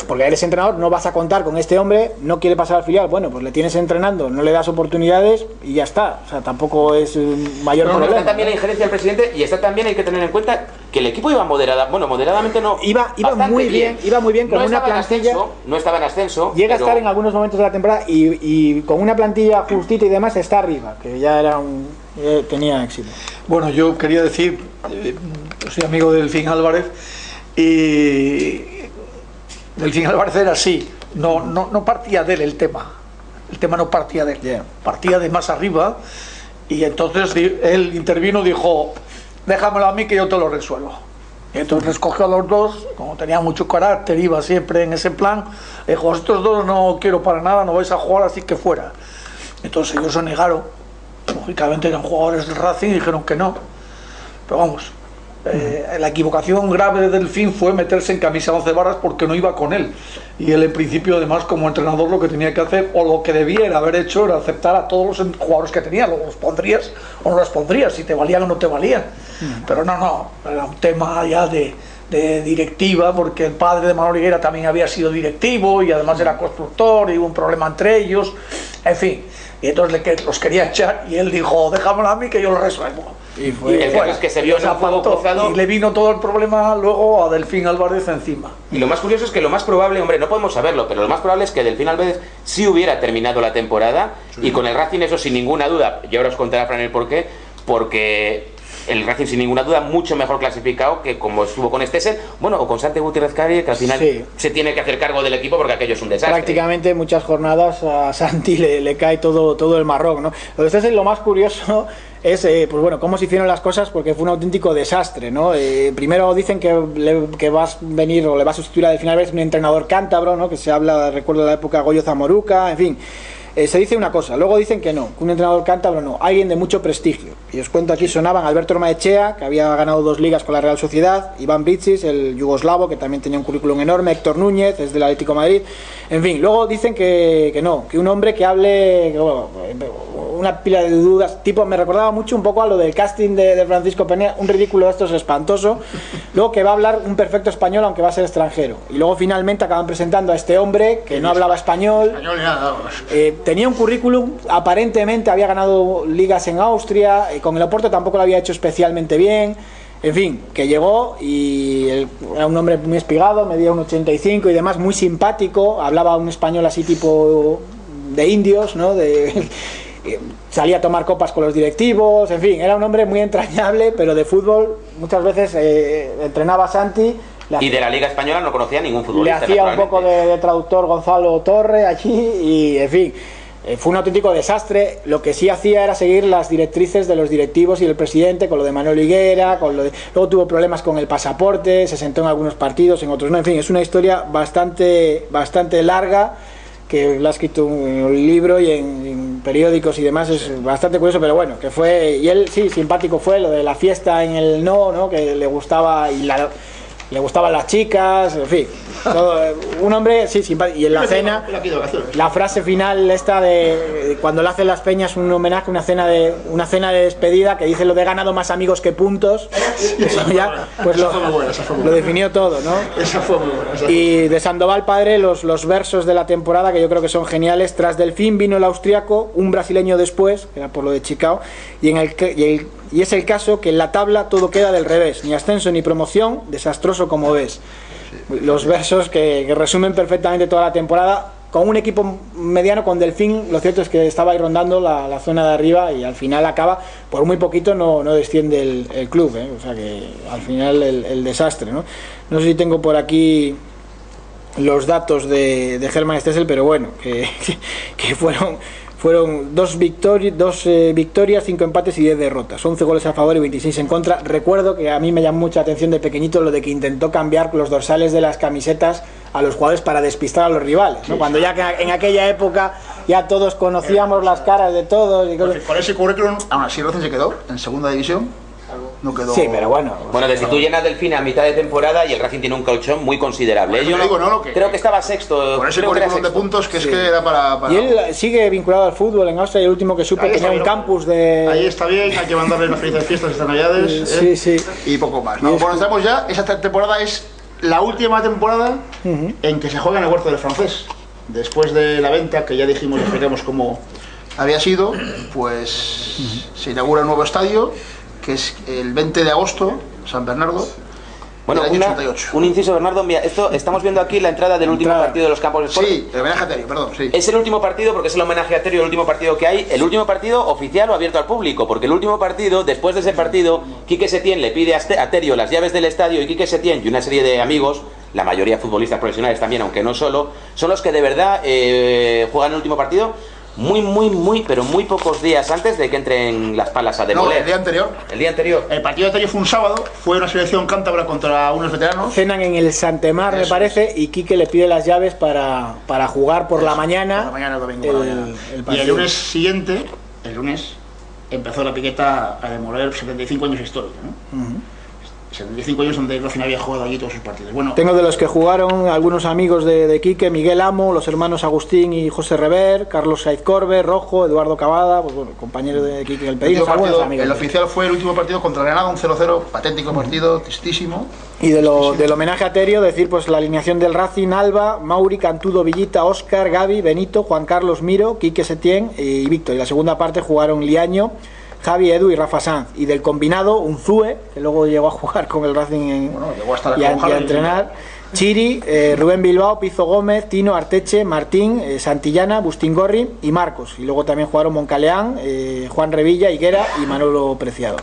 porque eres entrenador, no vas a contar con este hombre, no quiere pasar al filial, bueno, pues le tienes entrenando, no le das oportunidades y ya está. O sea, tampoco es un mayor problema. Está también la injerencia del presidente y está también, hay que tener en cuenta que el equipo iba moderadamente no. Iba muy bien con una plantilla. No estaba en ascenso. Llega a estar en algunos momentos de la temporada y con una plantilla justita y demás está arriba, que ya era tenía éxito. Bueno, yo quería decir, soy amigo de Delfín Álvarez y Delfín Álvarez era así, no partía de él el tema no partía de él, partía de más arriba, y entonces él intervino y dijo, déjamelo a mí que yo te lo resuelvo. Y entonces escogió a los dos, como tenía mucho carácter, iba siempre en ese plan, dijo, estos dos no quiero para nada, no vais a jugar, así que fuera. Entonces ellos se negaron, lógicamente eran jugadores del Racing y dijeron que no, pero vamos, la equivocación grave de Delfín fue meterse en camisa 11 varas porque no iba con él, y él en principio además como entrenador lo que tenía que hacer, o lo que debiera haber hecho, era aceptar a todos los jugadores que tenía, luego los pondrías o no los pondrías, si te valían o no te valían, pero no, era un tema ya de directiva, porque el padre de Manolo Higuera también había sido directivo y además era constructor y hubo un problema entre ellos, en fin, y entonces los quería echar y él dijo, déjamelo a mí que yo lo resuelvo. Y fue, es que se vio en un juego cruzado y le vino todo el problema luego a Delfín Álvarez encima. Y lo más curioso es que lo más probable, hombre, no podemos saberlo, pero lo más probable es que Delfín Álvarez sí hubiera terminado la temporada, y con el Racing eso sin ninguna duda, y ahora os contará Fran el porqué, porque el Racing sin ninguna duda mucho mejor clasificado que como estuvo con Stessel, bueno, o con Santi Gutiérrez Calle, que al final se tiene que hacer cargo del equipo porque aquello es un desastre. Prácticamente muchas jornadas a Santi le cae todo el marrón, ¿no? Lo de Stessel, lo más curioso es pues bueno, cómo se hicieron las cosas, porque fue un auténtico desastre, ¿no? Primero dicen que vas a venir o le va a sustituir a Delfín Álvarez un entrenador cántabro, ¿no? Que se habla, recuerdo la época Goyo Zamoruca, en fin. Se dice una cosa, luego dicen que no, que un entrenador cántabro no, alguien de mucho prestigio. Y os cuento aquí, sonaban Alberto Ormaechea, que había ganado 2 ligas con la Real Sociedad, Iván Bricis, el yugoslavo, que también tenía un currículum enorme, Héctor Núñez, es del Atlético de Madrid. En fin, luego dicen que no, que un hombre que hable, que, bueno, una pila de dudas, tipo, me recordaba mucho un poco a lo del casting de Francisco Peña, un ridículo de estos espantoso. Luego que va a hablar un perfecto español, aunque va a ser extranjero. Y luego finalmente acaban presentando a este hombre que no hablaba español. Tenía un currículum, aparentemente había ganado ligas en Austria, con el Oporto tampoco lo había hecho especialmente bien, en fin, que llegó y era un hombre muy espigado, medía 1,85 y demás, muy simpático, hablaba un español así tipo de indios, ¿no? Salía a tomar copas con los directivos, en fin, era un hombre muy entrañable, pero de fútbol muchas veces entrenaba a Santi. Y de la Liga Española no conocía ningún futbolista. Le hacía un poco de traductor Gonzalo Torre allí y, en fin, fue un auténtico desastre. Lo que sí hacía era seguir las directrices de los directivos y del presidente, con lo de Manolo Higuera, luego tuvo problemas con el pasaporte, se sentó en algunos partidos, en otros no, en fin, es una historia bastante larga que lo ha escrito en un libro y en periódicos y demás, es bastante curioso, pero bueno, que fue, y él sí, simpático fue lo de la fiesta en el no, que le gustaba y le gustaban las chicas, en fin, todo, un hombre, sí, simpático, y en la cena, la frase final esta de cuando le hacen las peñas un homenaje, una cena de despedida, que dice lo de ganado más amigos que puntos, eso ya, pues lo definió todo, ¿no? Esa fue muy buena. Y de Sandoval padre, los versos de la temporada, que yo creo que son geniales. Tras Delfín vino el austriaco, un brasileño después, que era por lo de Chicago, y es el caso que en la tabla todo queda del revés, ni ascenso ni promoción, desastroso como ves. Los versos que resumen perfectamente toda la temporada. Con un equipo mediano, con Delfín, lo cierto es que estaba ahí rondando la zona de arriba y al final acaba, por muy poquito no desciende el club, ¿eh? O sea que al final el desastre, ¿no? No sé si tengo por aquí los datos de Hermann Stessel, pero bueno, que fueron 2 victorias, 5 empates y 10 derrotas, 11 goles a favor y 26 en contra. Recuerdo que a mí me llamó mucha atención de pequeñito lo de que intentó cambiar los dorsales de las camisetas a los jugadores para despistar a los rivales, ¿no? Cuando ya que en aquella época ya todos conocíamos las caras de todos. Con ese currículum, aún así Racing se quedó en segunda división. No quedó... Sí, pero bueno. Bueno, desde tú llenas Delfín a mitad de temporada y el Racing tiene un colchón muy considerable. Yo creo que estaba sexto. Con ese currículum de puntos que sí. Es que era para... Y él sigue vinculado al fútbol en Austria, y el último que supe tenía un campus de... Ahí está bien, hay que mandarle unas felices fiestas estas navidades. Sí, sí. Y poco más, ¿no? Bueno, estamos ya, esa temporada es la última temporada en que se juega en el Huerto del Francés. Después de la venta, que ya dijimos, explicamos cómo había sido, pues se inaugura un nuevo estadio, que es el 20 de agosto, San Bernardo. Bueno, un inciso, Bernardo, mira, esto estamos viendo aquí la entrada del último partido de los Campos de Sport. Sí, el homenaje a Terio, perdón, sí. Es el último partido porque es el homenaje a Terio, el último partido que hay, el último partido oficial o abierto al público, porque el último partido, después de ese partido, Quique Setién le pide a Terio las llaves del estadio, y Quique Setién y una serie de amigos, la mayoría futbolistas profesionales también, aunque no solo, son los que de verdad juegan el último partido pero muy pocos días antes de que entren las palas a demoler. No, el día anterior. El día anterior. El partido de Terio fue un sábado, fue una selección cántabra contra unos veteranos. Cenan en el Santemar, me parece, y Quique le pide las llaves para jugar por la mañana. Por la mañana, el domingo. Y el lunes siguiente, empezó la piqueta a demoler 75 años histórica, ¿no? 75 años donde Racing había jugado allí todos sus partidos. Bueno, tengo de los que jugaron algunos amigos de Quique, Miguel Amo, los hermanos Agustín y José Rever, Carlos Saiz Corbe, Rojo, Eduardo Cavada, pues bueno, compañeros de Quique en el Pedillo. El oficial fue el último partido contra Granada, un 0-0, patético partido, tristísimo. Y del homenaje a Terio, decir pues la alineación del Racing: Alba, Mauri, Cantudo, Villita, Óscar, Gaby, Benito, Juan Carlos, Miro, Quique Setién y Víctor. Y la segunda parte jugaron Liaño, Javi, Edu y Rafa Sanz. Y del combinado, Unzúe, que luego llegó a jugar con el Racing y a entrenar, Chiri, Rubén Bilbao, Pizo Gómez, Tino, Arteche, Martín, Santillana, Bustingorri y Marcos. Y luego también jugaron Moncaleán, Juan Revilla, Higuera y Manolo Preciado.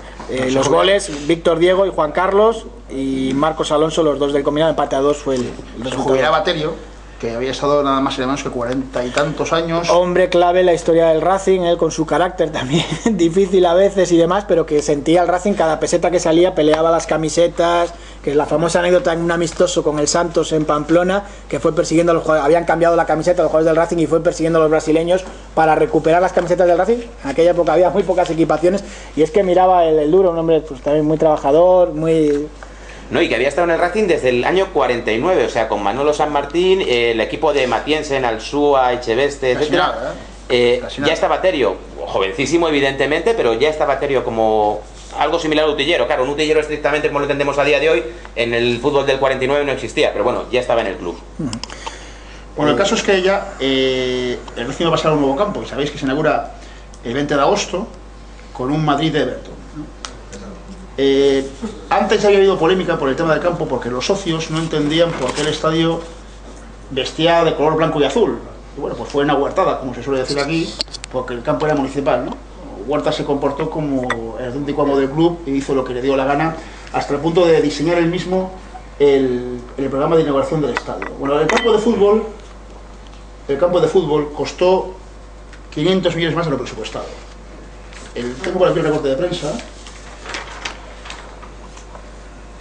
Los goles, Víctor Diego y Juan Carlos, y Marcos Alonso, los dos del combinado. Empate a 2 fue el resultado. Jubilaba Terio, que había estado nada más y nada menos que 40 y tantos años. Hombre clave en la historia del Racing, él con su carácter también difícil a veces y demás, pero que sentía el Racing, cada peseta que salía peleaba las camisetas, que es la famosa anécdota en un amistoso con el Santos en Pamplona, que fue persiguiendo a los jugadores, habían cambiado la camiseta a los jugadores del Racing y fue persiguiendo a los brasileños para recuperar las camisetas del Racing. En aquella época había muy pocas equipaciones, y es que miraba el duro, un hombre pues también muy trabajador, muy... No, y que había estado en el Racing desde el año 49, o sea, con Manolo San Martín, el equipo de Matiensen, Alsúa, Echeveste, etc. Ya estaba Terio, jovencísimo evidentemente, pero ya estaba Terio como algo similar a Utillero. Claro, un Utillero estrictamente como lo entendemos a día de hoy, en el fútbol del 49 no existía, pero bueno, ya estaba en el club. Bueno, el caso es que ya el Racing va a pasar a un nuevo campo, y sabéis que se inaugura el 20 de agosto con un Madrid de Everton. Antes había habido polémica por el tema del campo, porque los socios no entendían por qué el estadio vestía de color blanco y azul. Y bueno, pues fue una huertada, como se suele decir aquí, porque el campo era municipal, ¿no? Huerta se comportó como el auténtico amo del club y hizo lo que le dio la gana, hasta el punto de diseñar él mismo el programa de inauguración del estadio. Bueno, el campo de fútbol costó 500 millones más de lo presupuestado. Tengo por aquí el recorte de prensa.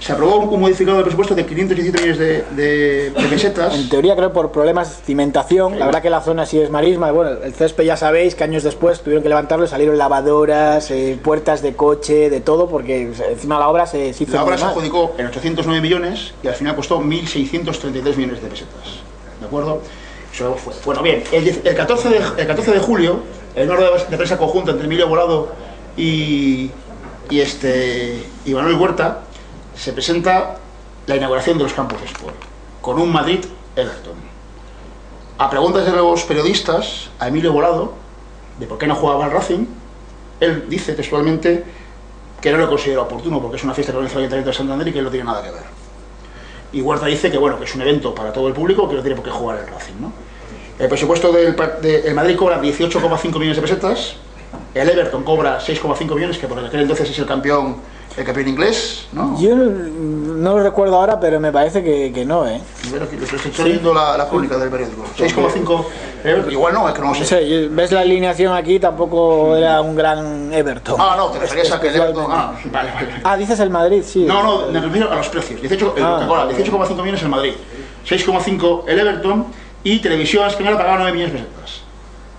se aprobó un modificado del presupuesto de 517 millones de pesetas. En teoría creo por problemas de cimentación, la verdad que la zona sí es marisma, bueno, el césped ya sabéis que años después tuvieron que levantarlo, salieron lavadoras, puertas de coche, de todo, porque encima la obra se hizo. La obra se adjudicó en 809 millones y al final costó 1.633 millones de pesetas, ¿de acuerdo? Eso fue. Bueno, bien, el 14 de julio, en una rueda de prensa conjunta entre Emilio Volado y Manuel Huerta, se presenta la inauguración de los campos de Sport, con un Madrid-Everton. A preguntas de los periodistas, a Emilio Volado, de por qué no jugaba al Racing, él dice textualmente que no lo considera oportuno, porque es una fiesta que organiza el Ayuntamiento de Santander y que no tiene nada que ver. Y Huerta dice que, bueno, que es un evento para todo el público, que no tiene por qué jugar el Racing, ¿no? El presupuesto del Madrid cobra 18,5 millones de pesetas, el Everton cobra 6,5 millones, que por aquel entonces es el campeón inglés, ¿no? Yo no lo recuerdo ahora, pero me parece que no, ¿eh? Bueno, estoy viendo la crónica del periódico. 6,5, igual no, es que no lo sé. Sí, ves la alineación aquí, tampoco era un gran Everton. Ah, no, te referías a que el Everton... Vale. Ah, dices el Madrid, sí. No, me refiero a los precios. 18,5 millones el Madrid, 6,5 el Everton, y Televisión Española pagaba 9 millones de pesetas.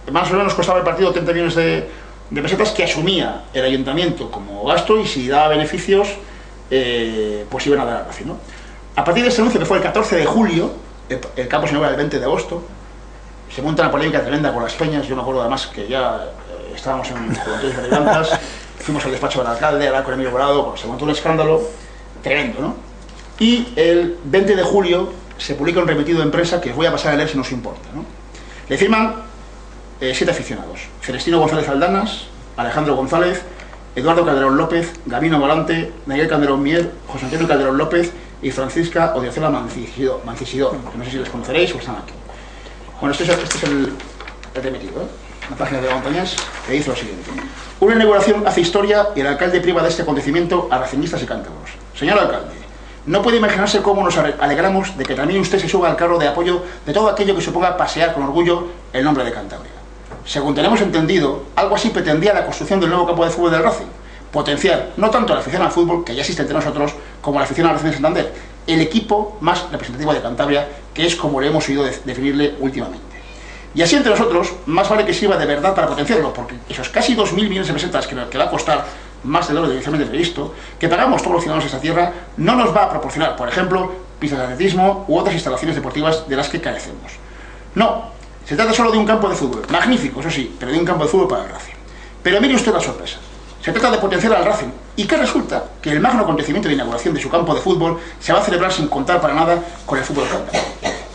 Más o menos costaba el partido 30 millones de pesetas que asumía el ayuntamiento como gasto, y si daba beneficios, pues iban a dar al Racing, ¿no? A partir de este anuncio, que fue el 14 de julio, el campo se inaugura el 20 de agosto, se monta una polémica tremenda con las peñas. Yo me acuerdo además que ya estábamos en Juventudes Verde-Blancas, fuimos al despacho del alcalde a hablar con Emilio Volado, bueno, se montó un escándalo tremendo, ¿no? Y el 20 de julio se publica un remitido de prensa que os voy a pasar a leer si no os importa, ¿no? Le firman 7 aficionados: Celestino González Aldanas, Alejandro González, Eduardo Calderón López, Gabino Volante, Miguel Calderón Mier, José Antonio Calderón López y Francisca Odiozola Mancisidor, que no sé si les conoceréis o están aquí. Bueno, este es el remitido, ¿eh? La página de Montañés, que dice lo siguiente: una inauguración hace historia y el alcalde priva de este acontecimiento a racinguistas y cántabros. Señor alcalde, no puede imaginarse cómo nos alegramos de que también usted se suba al carro de apoyo de todo aquello que suponga pasear con orgullo el nombre de Cantabria. Según tenemos entendido, algo así pretendía la construcción del nuevo campo de fútbol del Racing: potenciar no tanto la afición al fútbol, que ya existe entre nosotros, como la afición al Racing de Santander, el equipo más representativo de Cantabria, que es como le hemos oído definirle últimamente. Y así entre nosotros, más vale que sirva de verdad para potenciarlo, porque esos casi 2.000 millones de pesetas que va a costar, más del oro de inicialmente previsto, que pagamos todos los ciudadanos de esta tierra, no nos va a proporcionar, por ejemplo, pistas de atletismo u otras instalaciones deportivas de las que carecemos. No, se trata solo de un campo de fútbol, magnífico, eso sí, pero de un campo de fútbol para el Racing. Pero mire usted la sorpresa. Se trata de potenciar al Racing, y que resulta que el magno acontecimiento de inauguración de su campo de fútbol se va a celebrar sin contar para nada con el fútbol cántabro.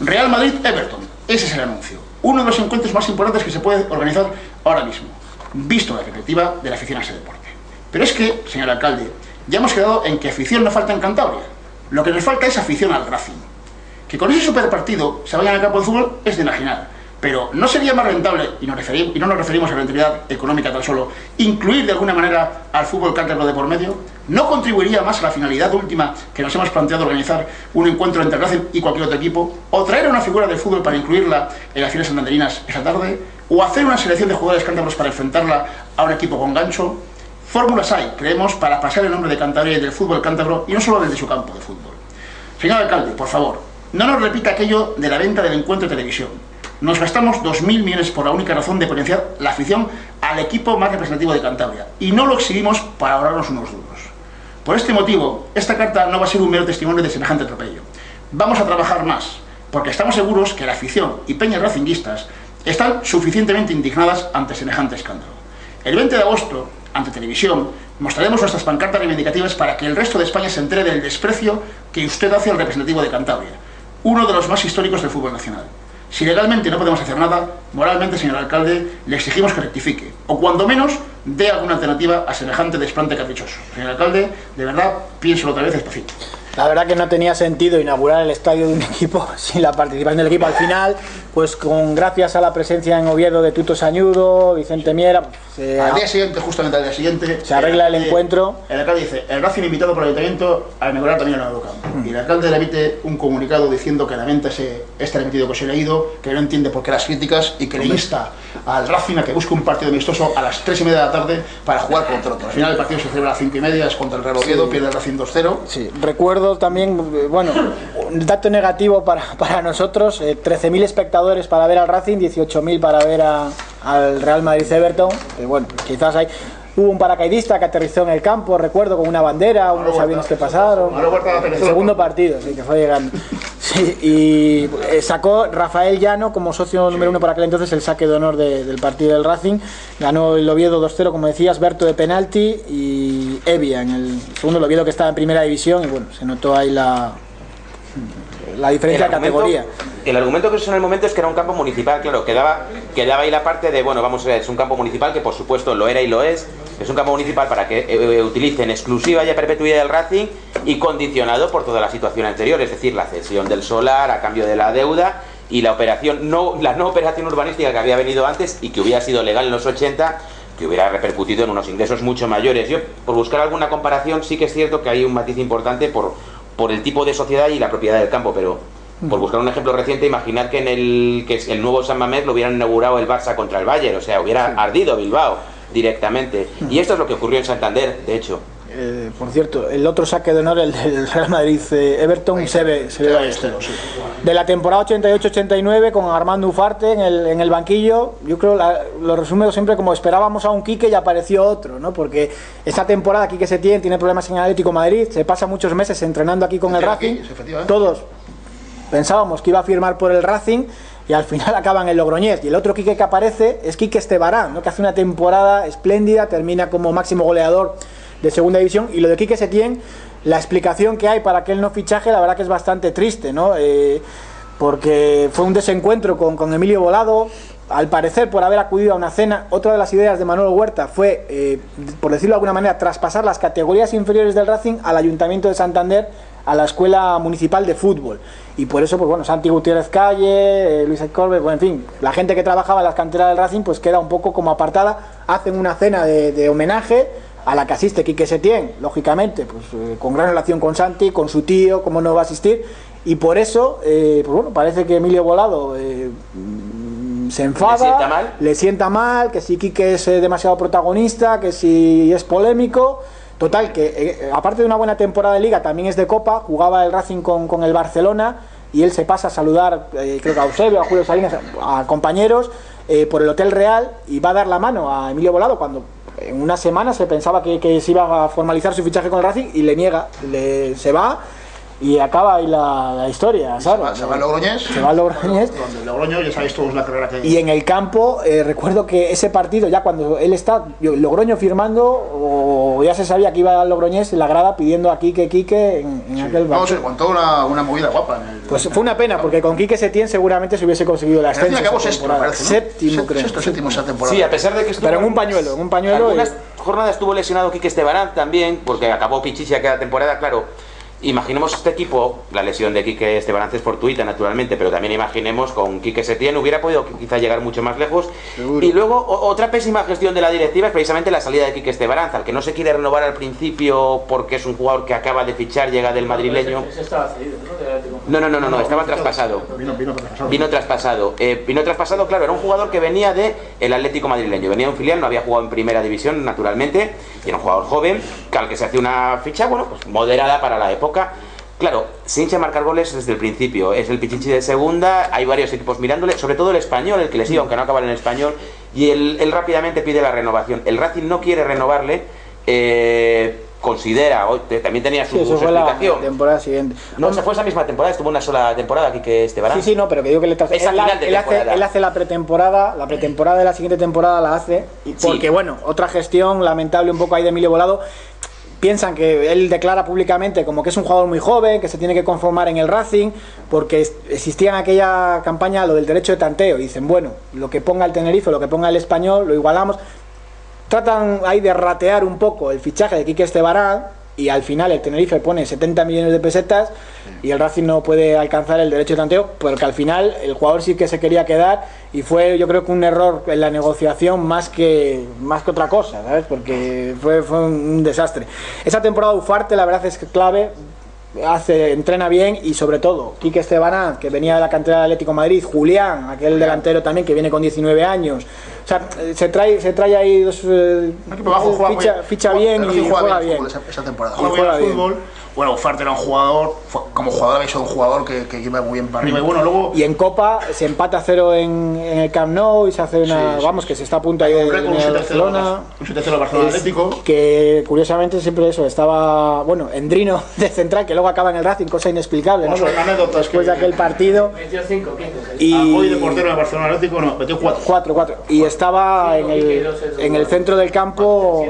Real Madrid-Everton, ese es el anuncio. Uno de los encuentros más importantes que se puede organizar ahora mismo, visto la perspectiva de la afición a ese deporte. Pero es que, señor alcalde, ya hemos quedado en que afición no falta en Cantabria. Lo que nos falta es afición al Racing. Que con ese superpartido se vayan al campo de fútbol es de imaginar. Pero ¿no sería más rentable, y no nos referimos a la rentabilidad económica tan solo, incluir de alguna manera al fútbol cántabro de por medio? ¿No contribuiría más a la finalidad última que nos hemos planteado, organizar un encuentro entre Racing y cualquier otro equipo? ¿O traer una figura del fútbol para incluirla en las finales santanderinas esa tarde? ¿O hacer una selección de jugadores cántabros para enfrentarla a un equipo con gancho? Fórmulas hay, creemos, para pasar el nombre de Cantabria y del fútbol cántabro, y no solo desde su campo de fútbol. Señor alcalde, por favor, no nos repita aquello de la venta del encuentro de televisión. Nos gastamos 2.000 millones por la única razón de potenciar la afición al equipo más representativo de Cantabria, y no lo exhibimos para ahorrarnos unos duros. Por este motivo, esta carta no va a ser un mero testimonio de semejante atropello. Vamos a trabajar más, porque estamos seguros que la afición y peñas racinguistas están suficientemente indignadas ante semejante escándalo. El 20 de agosto, ante Televisión, mostraremos nuestras pancartas reivindicativas para que el resto de España se entere del desprecio que usted hace al representativo de Cantabria, uno de los más históricos del fútbol nacional. Si legalmente no podemos hacer nada, moralmente, señor alcalde, le exigimos que rectifique, o cuando menos, dé alguna alternativa a semejante desplante caprichoso. Señor alcalde, de verdad, piénselo otra vez despacito. La verdad que no tenía sentido inaugurar el estadio de un equipo sin la participación del equipo. Al final, pues gracias a la presencia en Oviedo de Tuto Sañudo, Vicente Miera, al día siguiente, justamente al día siguiente, se arregla el encuentro. El alcalde dice: el Racing invitado por el Ayuntamiento a inaugurar también el nuevo campo. Y el alcalde le emite un comunicado diciendo que lamenta este remitido que os he leído, que no entiende por qué las críticas, y que le insta al Racing a que busque un partido amistoso a las 3:30 de la la tarde para jugar contra otro. Al final el partido se celebra a 5:30, es contra el Real Oviedo, pierde el Racing 2-0. Sí, recuerdo también, bueno, un dato negativo para nosotros, 13.000 espectadores para ver al Racing, 18.000 para ver al Real Madrid-Everton, bueno, quizás hay... Hubo un paracaidista que aterrizó en el campo, recuerdo, con una bandera, unos aviones que pasaron. El segundo partido, sí, que fue llegando. Sí, y sacó Rafael Llano como socio número 1 por aquel entonces el saque de honor del partido del Racing. Ganó el Oviedo 2-0, como decías, Berto de penalti y Evia en el segundo. El Oviedo que estaba en primera división y bueno, se notó ahí la diferencia de categoría. El argumento que usó en el momento es que era un campo municipal, claro, quedaba ahí la parte de, bueno, vamos a ver, es un campo municipal que por supuesto lo era y lo es un campo municipal para que utilicen exclusiva y a perpetuidad del Racing y condicionado por toda la situación anterior, es decir, la cesión del solar a cambio de la deuda y la no operación urbanística que había venido antes y que hubiera sido legal en los 80, que hubiera repercutido en unos ingresos mucho mayores. Yo, por buscar alguna comparación, sí que es cierto que hay un matiz importante por el tipo de sociedad y la propiedad del campo, pero por buscar un ejemplo reciente, imaginar que el nuevo San Mamés lo hubieran inaugurado el Barça contra el Bayern, o sea, hubiera ardido Bilbao directamente. Y esto es lo que ocurrió en Santander, de hecho. Por cierto, el otro saque de honor, el del Real Madrid-Everton, se ve de la temporada 88-89 con Armando Ufarte en el banquillo. Yo creo, lo resumo siempre como esperábamos a un Quique y apareció otro, ¿no? Porque esa temporada Quique Setién tiene problemas en el Atlético Madrid, se pasa muchos meses entrenando aquí con el Racing, todos pensábamos que iba a firmar por el Racing y al final acaba en el Logroñés. Y el otro Quique que aparece es Quique Estebarán, ¿no? Que hace una temporada espléndida, termina como máximo goleador de segunda división. Y lo de Quique Setién, la explicación que hay para que él no fichaje, la verdad que es bastante triste, ¿no? Porque fue un desencuentro con Emilio Bolado, al parecer por haber acudido a una cena. Otra de las ideas de Manolo Huerta fue, por decirlo de alguna manera, traspasar las categorías inferiores del Racing al Ayuntamiento de Santander, a la Escuela Municipal de Fútbol. Y por eso, pues bueno, Santi Gutiérrez Calle, Luis Corbet, bueno, en fin, la gente que trabajaba en las canteras del Racing pues queda un poco como apartada. Hacen una cena de homenaje a la que asiste Quique Setién, lógicamente, pues con gran relación con Santi, con su tío, cómo no va a asistir. Y por eso, pues bueno, parece que Emilio Bolado se enfada, le sienta mal, que si Quique es demasiado protagonista, que si es polémico. Total, que aparte de una buena temporada de Liga, también es de Copa, jugaba el Racing con el Barcelona y él se pasa a saludar, creo que a Eusebio, a Julio Salinas, a compañeros por el Hotel Real y va a dar la mano a Emilio Bolado cuando en una semana se pensaba que se iba a formalizar su fichaje con el Racing y le niega, se va. Y acaba ahí la historia, ¿sabes? Se va al Logroñés. Se va al Logroñés. Donde el Logroño, ya sabéis todos la carrera que hay. Y en el campo, recuerdo que ese partido, ya cuando él está, Logroño firmando, o ya se sabía que iba al Logroñés, en la grada pidiendo a Quique en aquel banco. No, se contó una movida guapa. Pues fue una pena, porque con Quique Setién seguramente se hubiese conseguido la ascenso. Acabó sexto, me parece, ¿no? Séptimo, creo. Séptimo esa temporada. Sí, a pesar de que estuvo... Pero en un pañuelo. Algunas jornadas estuvo lesionado Quique Estebarán también, porque acabó Pichichi aquella temporada, claro. Imaginemos este equipo, la lesión de Quique Estebarán es fortuita naturalmente, pero también imaginemos con Quique Setién hubiera podido quizá llegar mucho más lejos. Seguro. Y luego otra pésima gestión de la directiva es precisamente la salida de Quique Estebarán, al que no se quiere renovar al principio porque es un jugador que acaba de fichar, llega del madrileño. Ese estaba cedido, ¿no? No, estaba traspasado. Vino traspasado, claro, era un jugador que venía del Atlético madrileño, venía de un filial, no había jugado en primera división naturalmente, y era un jugador joven, al que se hacía una ficha, bueno, pues moderada para la época. Claro, se hincha a marcar goles desde el principio, es el Pichichi de segunda, hay varios equipos mirándole, sobre todo el Español, el que le sigue, aunque no acaba en el Español, y él rápidamente pide la renovación. El Racing no quiere renovarle, considera, también tenía su explicación. La temporada siguiente. No, se fue esa misma temporada, estuvo una sola temporada aquí que Estebarán. Sí, no, pero que digo que él hace la pretemporada de la siguiente temporada la hace, porque bueno, otra gestión lamentable un poco ahí de Emilio Bolado. Piensan que él declara públicamente como que es un jugador muy joven, que se tiene que conformar en el Racing, porque existía en aquella campaña lo del derecho de tanteo. Y dicen, bueno, lo que ponga el Tenerife, lo que ponga el Español, lo igualamos. Tratan ahí de ratear un poco el fichaje de Quique Estebarán y al final el Tenerife pone 70 millones de pesetas y el Racing no puede alcanzar el derecho de tanteo, porque al final el jugador sí que se quería quedar y fue, yo creo que un error en la negociación más que otra cosa, ¿sabes? Porque fue un desastre. Esa temporada Ufarte la verdad es que clave, entrena bien y sobre todo Quique Estebarán, que venía de la cantera del Atlético de Madrid, Julián, aquel delantero también que viene con 19 años, o sea, se trae ahí dos, ficha bien y juega bien. Esa temporada. Juega bien fútbol. Bueno, Ufarte era un jugador, como jugador había sido un jugador que iba muy bien para arriba. Y bueno, luego. Y en Copa se empata 0 en el Camp Nou y se hace una. Vamos, que se está a punto ahí de Barcelona. Un 7-0 Barcelona Atlético. Que curiosamente siempre eso, estaba. Bueno, Endrino de central, que luego acaba en el Racing, cosa inexplicable, ¿no? Después de aquel partido. Metió 5, 15. Y hoy de portero en el Barcelona Atlético, no, metió 4. 4. Y estaba en el centro del campo.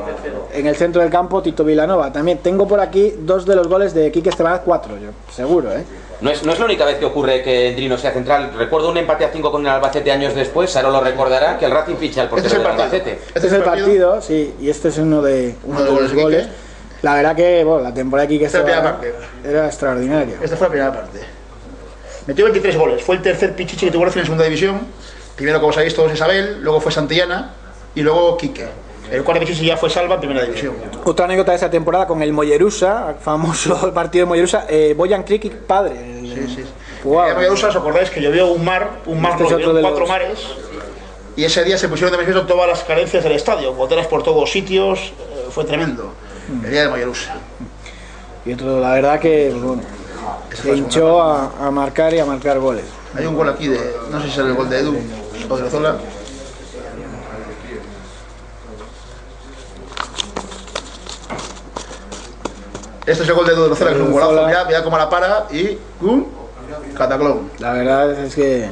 En el centro del campo, Tito Vilanova. También tengo por aquí 2 de los goles de Quique Estebanez, 4, yo, seguro, ¿eh? No es la única vez que ocurre que Endrino sea central. Recuerdo un empate a 5 con el Albacete años después, Saro lo recordará, que el Racing ficha al portero del Albacete. Este es el partido, sí, y este es uno de los goles. La verdad que, bueno, la temporada de Quique Estebanez era extraordinaria. Esta fue la primera parte. Metió 23 goles, fue el tercer Pichichi que tuvo Racing en segunda división. Primero, como sabéis todos, Isabel, luego fue Santillana y luego Quique. El cuarto Pichichi ya fue Salva en primera división. Otra anécdota de esa temporada con el Mollerusa, famoso partido de Mollerusa, Boyan Krikic padre. Sí. Wow. En Mollerusa, ¿os acordáis que llovió un mar, llovió 4 mares? Y ese día se pusieron de manifiesto todas las carencias del estadio, goteras por todos sitios, fue tremendo. El día de Mollerusa. Y otro, la verdad que, bueno, se hinchó a marcar y a marcar goles. Hay un gol aquí de, no sé si es el gol de Edu o de Rozola. Este es el gol de Edu de Rozola, que es un golazo. Mira cómo la para y ¡pum! Cataclón. La verdad es que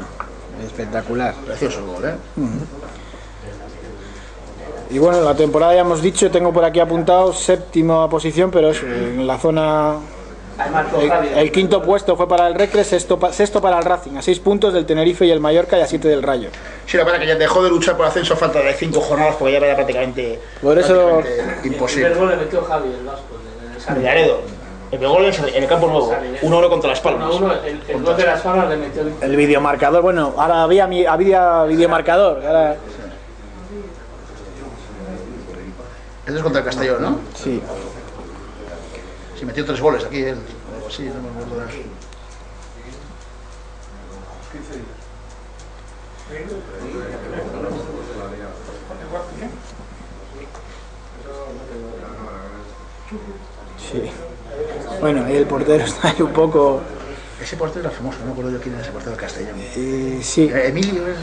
espectacular. Precioso el gol, ¿eh? Y bueno, la temporada ya hemos dicho, tengo por aquí apuntado 7ª posición, pero eso, en la zona. El 5.º puesto fue para el Recre, sexto para el Racing, a 6 puntos del Tenerife y el Mallorca y a 7 del Rayo. Sí, la verdad que ya dejó de luchar por ascenso a falta de 5 jornadas porque ya era prácticamente, por eso, imposible. El primer gol le metió Javi, el vasco, el de Aredo. El primer gol en el campo nuevo, 1-1 contra Las Palmas. El gol de Las Palmas le metió el videomarcador, bueno, ahora había videomarcador. Ahora. Este es contra el Castellón, ¿no? Sí. Sí, metió 3 goles aquí él. Sí, no me acuerdo nada. Sí. Bueno, ahí el portero está ahí un poco. Ese portero era famoso, no me acuerdo yo quién era ese portero del Castellón. Sí. Emilio era.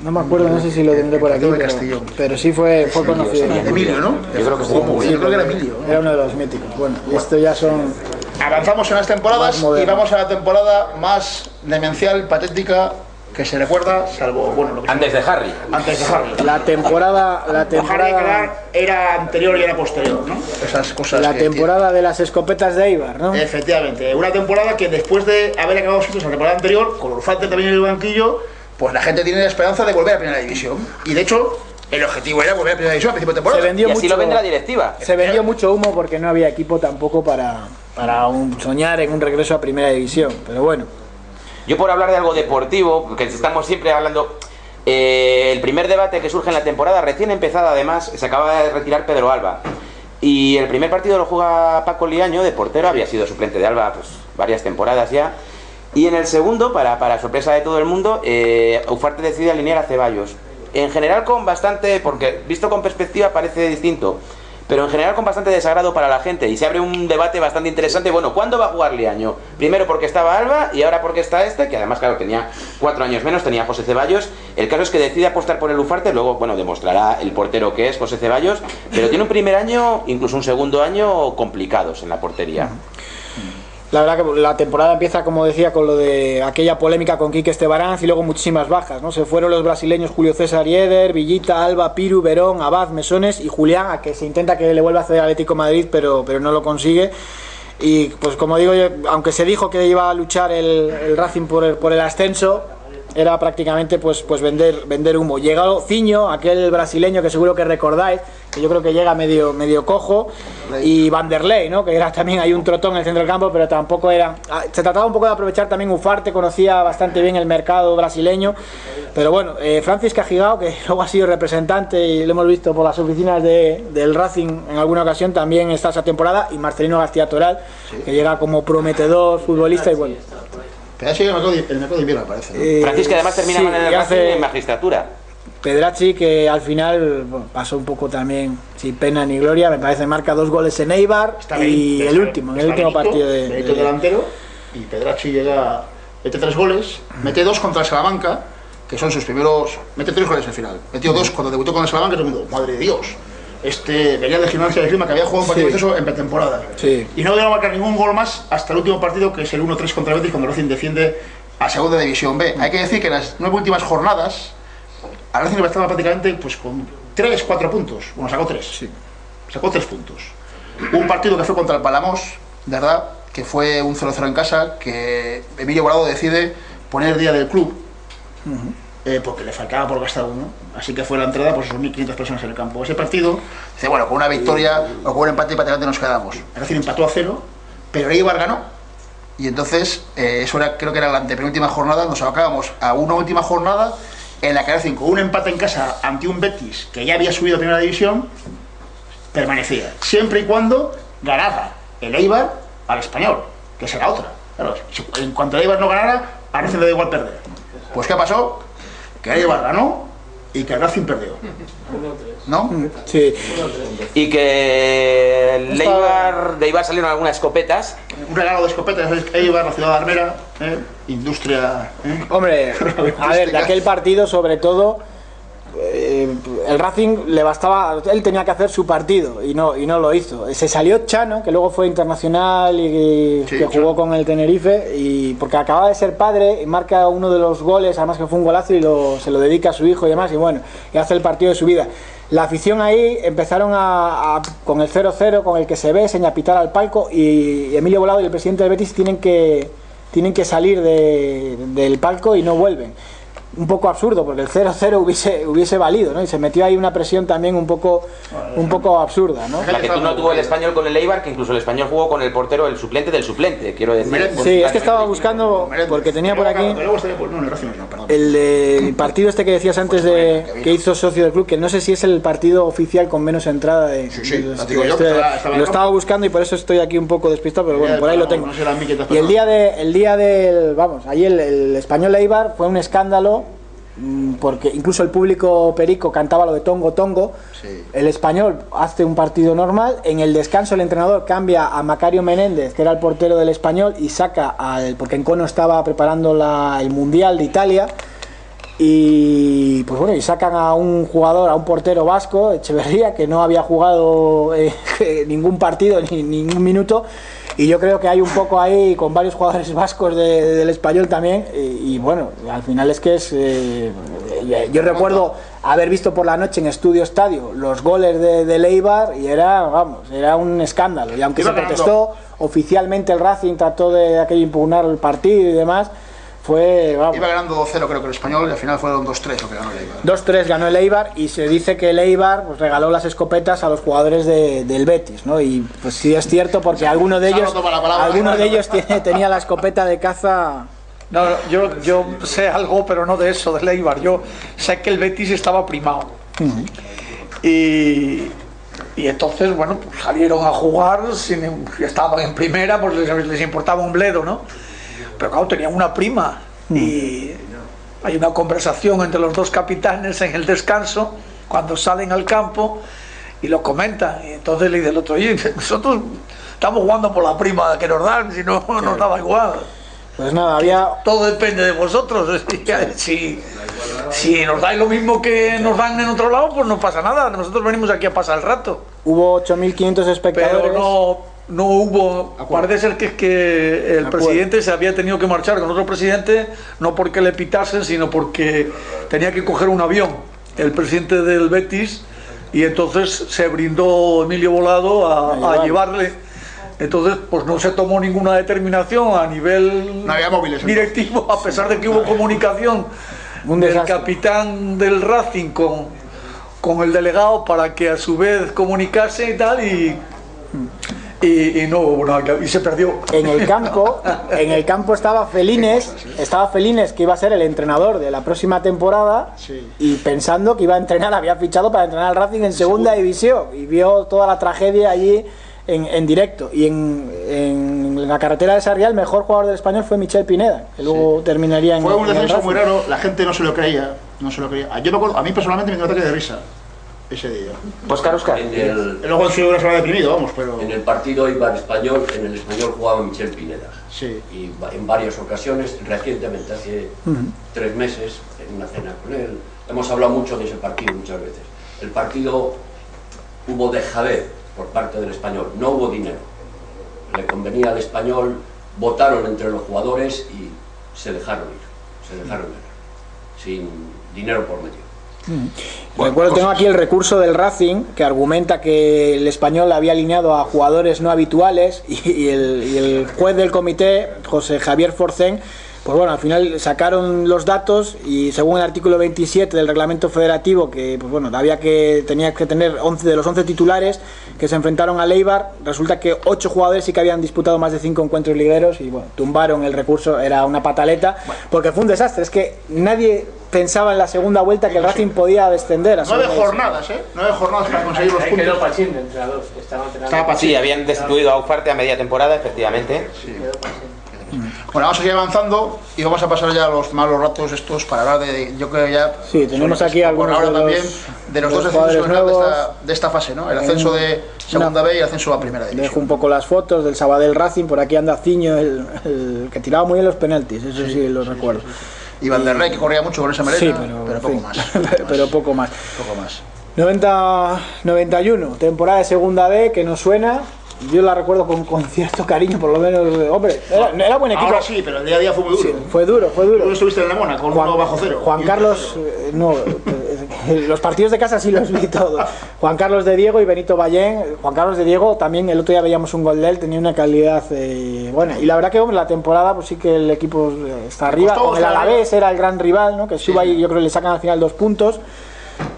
No me acuerdo, no sé si lo tendré por aquí, pero sí fue conocido. Emilio, ¿no? Yo creo que sí. Yo creo que era Emilio. Era uno de los míticos. Bueno, esto ya son. Avanzamos en las temporadas y vamos a la temporada más demencial, patética que se recuerda, salvo bueno lo que antes de Harry. Antes de Harry. La temporada era anterior y era posterior, ¿no? Esas cosas. La temporada de las escopetas de Eibar, ¿no? Efectivamente, una temporada que después de haber acabado sitios en la temporada anterior, con Urfante también en el banquillo, pues la gente tiene la esperanza de volver a Primera División. Y de hecho, el objetivo era volver a Primera División a principio de temporada. Se vendió y así mucho, lo vende la directiva. Se vendió mucho humo porque no había equipo tampoco para soñar en un regreso a Primera División, pero bueno. Yo por hablar de algo deportivo, porque estamos siempre hablando, el primer debate que surge en la temporada, recién empezada además, se acaba de retirar Pedro Alba. Y el primer partido lo juega Paco Liaño, de portero, había sido suplente de Alba pues, varias temporadas ya. Y en el segundo, para sorpresa de todo el mundo, Ufarte decide alinear a Ceballos. En general con bastante, porque visto con perspectiva parece distinto, pero en general con bastante desagrado para la gente, y se abre un debate bastante interesante. Bueno, ¿cuándo va a jugar Liaño? Primero porque estaba Alba y ahora porque está este, que además claro tenía 4 años menos, tenía José Ceballos. El caso es que decide apostar por el Ufarte, luego bueno demostrará el portero que es José Ceballos, pero tiene un primer año, incluso un segundo año complicados en la portería. La verdad que la temporada empieza, como decía, con lo de aquella polémica con Quique Estebanez y luego muchísimas bajas, ¿no? Se fueron los brasileños Julio César y Eder, Villita, Alba, Piru, Verón, Abad, Mesones y Julián, a que se intenta que le vuelva a ceder al Atlético de Madrid, pero no lo consigue. Y pues como digo yo, aunque se dijo que iba a luchar el Racing por el ascenso, era prácticamente pues vender humo. Llegó Ciño, aquel brasileño que seguro que recordáis, que yo creo que llega medio cojo, y Vanderlei, ¿no? Que era también hay un trotón en el centro del campo, pero tampoco era. Se trataba un poco de aprovechar también Ufarte, conocía bastante bien el mercado brasileño, pero bueno, Francis Cajigao, que luego ha sido representante y lo hemos visto por las oficinas del Racing en alguna ocasión, también está esa temporada, y Marcelino García Toral, que llega como prometedor futbolista y bueno. Pero ha sido el mercado de invierno, me parece, ¿no? Francisca además termina en el Racing en magistratura. Pedracci, que al final pasó un poco también sin pena ni gloria, me parece, marca 2 goles en Eibar y el último partido de delantero, y Pedracci llega, mete 3 goles, mete 2 contra el Salamanca, que son sus primeros, mete 3 goles al final, metió 2 cuando debutó con el Salamanca, y todo el mundo, madre de Dios, venía de Gimnasia de Grima, que había jugado un partido en pretemporada, y no llegó a marcar ningún gol más hasta el último partido, que es el 1-3 contra el Betis, cuando Racing desciende a segunda división B. Hay que decir que en las 9 últimas jornadas al Racing le estaba prácticamente pues con 3-4 puntos. Bueno, sacó 3. Sí. Sacó 3 puntos. Un partido que fue contra el Palamos, ¿verdad? Que fue un 0-0 en casa, que Emilio Volado decide poner día del club, porque le faltaba por gastar uno. Así que fue la entrada, pues son 1.500 personas en el campo. Ese partido, dice, bueno, con una victoria o con un empate y prácticamente nos quedamos. El Racing empató a 0, pero Eibar ganó. Y entonces, eso era, creo que era la antepenúltima jornada, nos acabamos a una última jornada en la que Racing, con un empate en casa ante un Betis que ya había subido a primera división, permanecía, siempre y cuando ganara el Eibar al Español, que será otra. Claro, en cuanto el Eibar no ganara, a Racing le da igual perder. Pues ¿qué pasó? Que el Eibar ganó y que el Racing perdió. ¿No? Sí. Y que el de Eibar salieron algunas escopetas. Un regalo de escopetas, Eibar, la ciudad de Armera, industria. Hombre, a ver, de aquel partido sobre todo, el Racing le bastaba, él tenía que hacer su partido y no lo hizo. Se salió Chano, que luego fue internacional y que jugó con el Tenerife, y porque acababa de ser padre y marca uno de los goles, además que fue un golazo, y se lo dedica a su hijo y demás, y bueno, y hace el partido de su vida. La afición ahí empezaron con el 0-0, con el que se ve, señapitar al palco, y Emilio Volado y el presidente del Betis tienen que salir del palco y no vuelven. Un poco absurdo, porque el 0-0 hubiese valido, ¿no? Y se metió ahí una presión también un poco absurda, ¿no? La que tú no tuvo el Español con el Eibar, que incluso el Español jugó con el portero, el suplente del suplente, quiero decir. Sí, es que estaba buscando, porque tenía por aquí el partido este que decías antes, que hizo socio del club, que no sé si es el partido oficial con menos entrada lo estaba buscando y por eso estoy aquí un poco despistado, pero bueno, por ahí lo tengo. Y el día del, vamos, allí el Español Eibar fue un escándalo, porque incluso el público perico cantaba lo de Tongo Tongo. El Español hace un partido normal, en el descanso el entrenador cambia a Macario Menéndez, que era el portero del Español, y saca porque Encono estaba preparando el Mundial de Italia, y pues bueno, y sacan a un jugador, a un portero vasco, Echeverría, que no había jugado ningún partido ni ningún minuto. Y yo creo que hay un poco ahí con varios jugadores vascos del Español también, y bueno, al final es que yo recuerdo haber visto por la noche en Estudio Estadio los goles de Eibar, y era un escándalo, y aunque se protestó oficialmente, el Racing trató de impugnar el partido y demás. Iba ganando 2-0 creo que el Español, y al final fueron 2-3 lo que ganó el Eibar. 2-3 ganó el Eibar, y se dice que el Eibar pues regaló las escopetas a los jugadores del Betis, ¿no? Y pues sí es cierto, porque alguno de ellos tenía la escopeta de caza. No, yo sé algo, pero no de eso, del Eibar. Yo sé que el Betis estaba primado. Y entonces, bueno, pues salieron a jugar, estaban en primera, pues les importaba un bledo, ¿no? Pero claro, tenían una prima, y hay una conversación entre los dos capitanes en el descanso, cuando salen al campo, y lo comentan, y entonces le dice el otro, oye, nosotros estamos jugando por la prima que nos dan, si no nos daba igual. Pues nada, todo depende de vosotros. Si nos dais lo mismo que nos dan en otro lado, pues no pasa nada, nosotros venimos aquí a pasar el rato. Hubo 8.500 espectadores. Pero no hubo, parece ser que el presidente se había tenido que marchar con otro presidente, no porque le pitasen, sino porque tenía que coger un avión, el presidente del Betis, y entonces se brindó Emilio Volado a llevarle. Entonces pues no se tomó ninguna determinación a nivel directivo, a pesar de que hubo comunicación del capitán del Racing con el delegado para que a su vez comunicase y tal, y no hubo nada, y se perdió. En el campo estaba Felines, que iba a ser el entrenador de la próxima temporada, y pensando que iba a entrenar, había fichado para entrenar al Racing en segunda división, y vio toda la tragedia allí en directo. Y en la carretera de Sarriá, el mejor jugador del Español fue Michel Pineda, que luego terminaría en fue un descenso muy raro, la gente no se lo creía, No se lo creía. Yo me acuerdo, a mí personalmente me dio un ataque de risa ese día. Oscar. Luego en su se ha deprimido, vamos, pero... En el partido Eibar Español, en el Español jugaba Michel Pineda. Sí. Y en varias ocasiones, recientemente, hace 3 meses, en una cena con él, hemos hablado mucho de ese partido muchas veces. El partido hubo dejadez por parte del Español, no hubo dinero. Le convenía al Español, votaron entre los jugadores y se dejaron ir, sin dinero por medio. Recuerdo, tengo aquí el recurso del Racing que argumenta que el Español había alineado a jugadores no habituales y el juez del comité, José Javier Forcén, pues bueno, al final sacaron los datos y según el artículo 27 del reglamento federativo, que pues bueno, tenía que tener 11 de los 11 titulares que se enfrentaron al Eibar, resulta que 8 jugadores sí que habían disputado más de 5 encuentros ligueros y bueno, tumbaron el recurso, era una pataleta, porque fue un desastre, es que nadie pensaba en la segunda vuelta que el Racing podía descender. 9 jornadas, 9 jornadas para conseguir los puntos. Quedó Pachín de entrenador, estaba entrenando. Sí, habían destituido a Ufarte a media temporada, efectivamente. Sí. Bueno, vamos a seguir avanzando y vamos a pasar ya a los malos ratos estos para hablar de, yo creo ya... Sí, tenemos aquí algunos ahora de los, también de los dos descensos de esta fase, ¿no? El ascenso de segunda B y el ascenso a primera división. Dejo un poco las fotos del Sabadell Racing, por aquí anda Ciño, el que tiraba muy bien los penaltis, eso sí lo recuerdo. Y Vanderlei, que corría mucho con esa melena, sí, pero poco más. Pero poco más. 90-91, temporada de segunda B, que nos suena. Yo la recuerdo con cierto cariño, por lo menos. Hombre, era buen equipo. Ahora sí, pero el día a día fue muy duro. Sí, fue duro. Tú estuviste en Lemona con 1-0. Juan Carlos, no, los partidos de casa sí los vi todos. Juan Carlos de Diego y Benito Ballén. Juan Carlos de Diego también, el otro día veíamos un gol de él, tenía una calidad buena. Y la verdad que hombre, la temporada, pues sí que el equipo está arriba. Con el Alavés era el gran rival, ¿no? Que suba y yo creo que le sacan al final 2 puntos.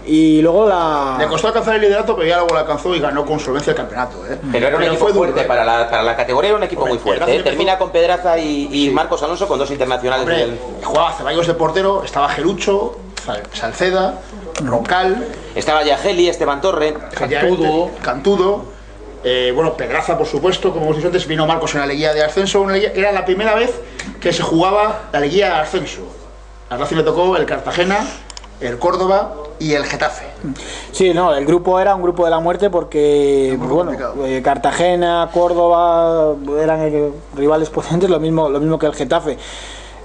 Y luego le costó alcanzar el liderato, pero ya luego lo alcanzó y ganó con solvencia el campeonato. Pero era un equipo fuerte, para la categoría era un equipo muy fuerte. Termina con Pedraza y Marcos Alonso, con 2 internacionales. Jugaba Ceballos de portero, estaba Gerucho, Salceda, Roncal, estaba Yageli, Esteban Torre, Cantudo. Bueno, Pedraza, por supuesto, como hemos dicho antes, vino Marcos en la liguilla de ascenso. Era la primera vez que se jugaba la liguilla de ascenso. A Racing le tocó el Cartagena, el Córdoba y el Getafe. Sí, no, el grupo era un grupo de la muerte porque, pues bueno, Cartagena, Córdoba eran rivales potentes, lo mismo que el Getafe.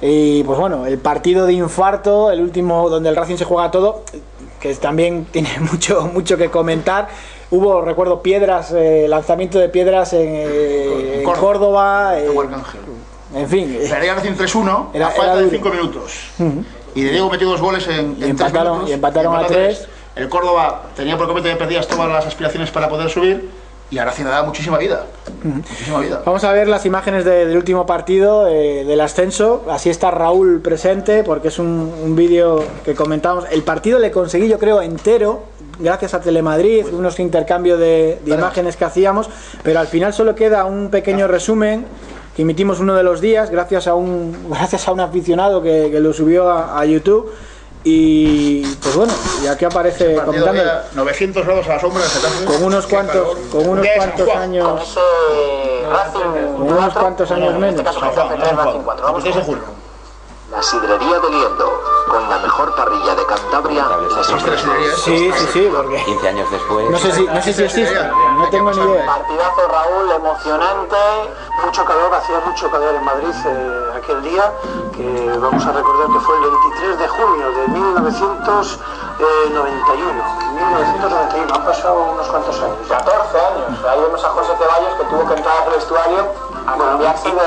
Y pues bueno, el partido de infarto, el último donde el Racing se juega todo, que también tiene mucho que comentar. Hubo, recuerdo, lanzamiento de piedras en Córdoba. En fin. Perdía Racing 3-1 a falta de 5 minutos. Y de Diego metió 2 goles en 3 minutos. Y empataron a 3. El Córdoba tenía por completo perdidas todas las aspiraciones para poder subir. Y ahora sí le da muchísima vida. Muchísima vida. Vamos a ver las imágenes del último partido, del ascenso. Así está Raúl presente, porque es un vídeo que comentamos. El partido le conseguí, yo creo, entero, gracias a Telemadrid, unos intercambios de imágenes que hacíamos. Pero al final solo queda un pequeño resumen que emitimos uno de los días, gracias a un aficionado que lo subió a YouTube. Y pues bueno, ya que aparece comentando 900 grados a la sombra con unos cuantos años menos. La sidrería de Liendo, con la mejor parrilla de Cantabria. Sí, porque 15 años después. No sé si existe, no tengo ni idea. Partidazo, Raúl, emocionante, mucho calor, hacía mucho calor en Madrid aquel día, que vamos a recordar que fue el 23 de junio de 1991, han pasado unos cuantos años. 14 años, ahí vemos a José Ceballos que tuvo que entrar al vestuario a cambiarse y la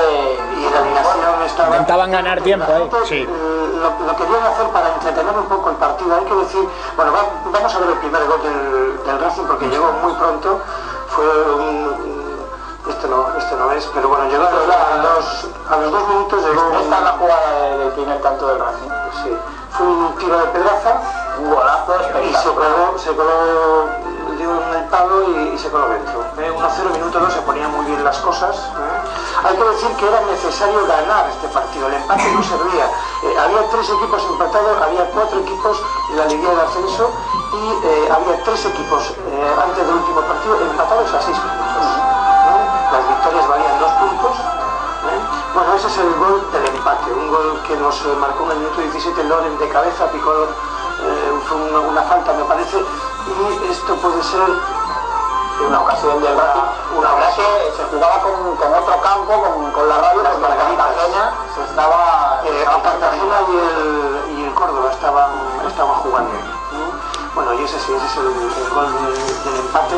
alineación estaba... Intentaban ganar tiempo ahí. Sí. Lo querían hacer para entretener un poco el partido. Hay que decir, bueno, vamos a ver el primer gol del Racing porque llegó muy pronto. Fue este no es, pero bueno, llegó a los 2 minutos llegó. Esta es la jugada del primer tanto del Racing. Sí. Fue un tiro de Pedraza, un golazo espectacular. Y se coló, dio en el palo y se coló dentro. 1-0, minuto 2, se ponían muy bien las cosas. Hay que decir que era necesario ganar este partido, el empate no servía. Había 3 equipos empatados, había 4 equipos en la liguilla del ascenso y había 3 equipos antes del último partido empatados a 6 puntos. Las victorias valían 2 puntos. Bueno, ese es el gol del empate, un gol que nos marcó en el minuto 17 Loren de cabeza, picó fue una falta, me parece, y esto puede ser una ocasión del Racing. Una verdad que se jugaba con otro campo, con la radio, porque la Cartagena se estaba... Cartagena y el Córdoba estaban jugando. Bueno, y ese es el gol del empate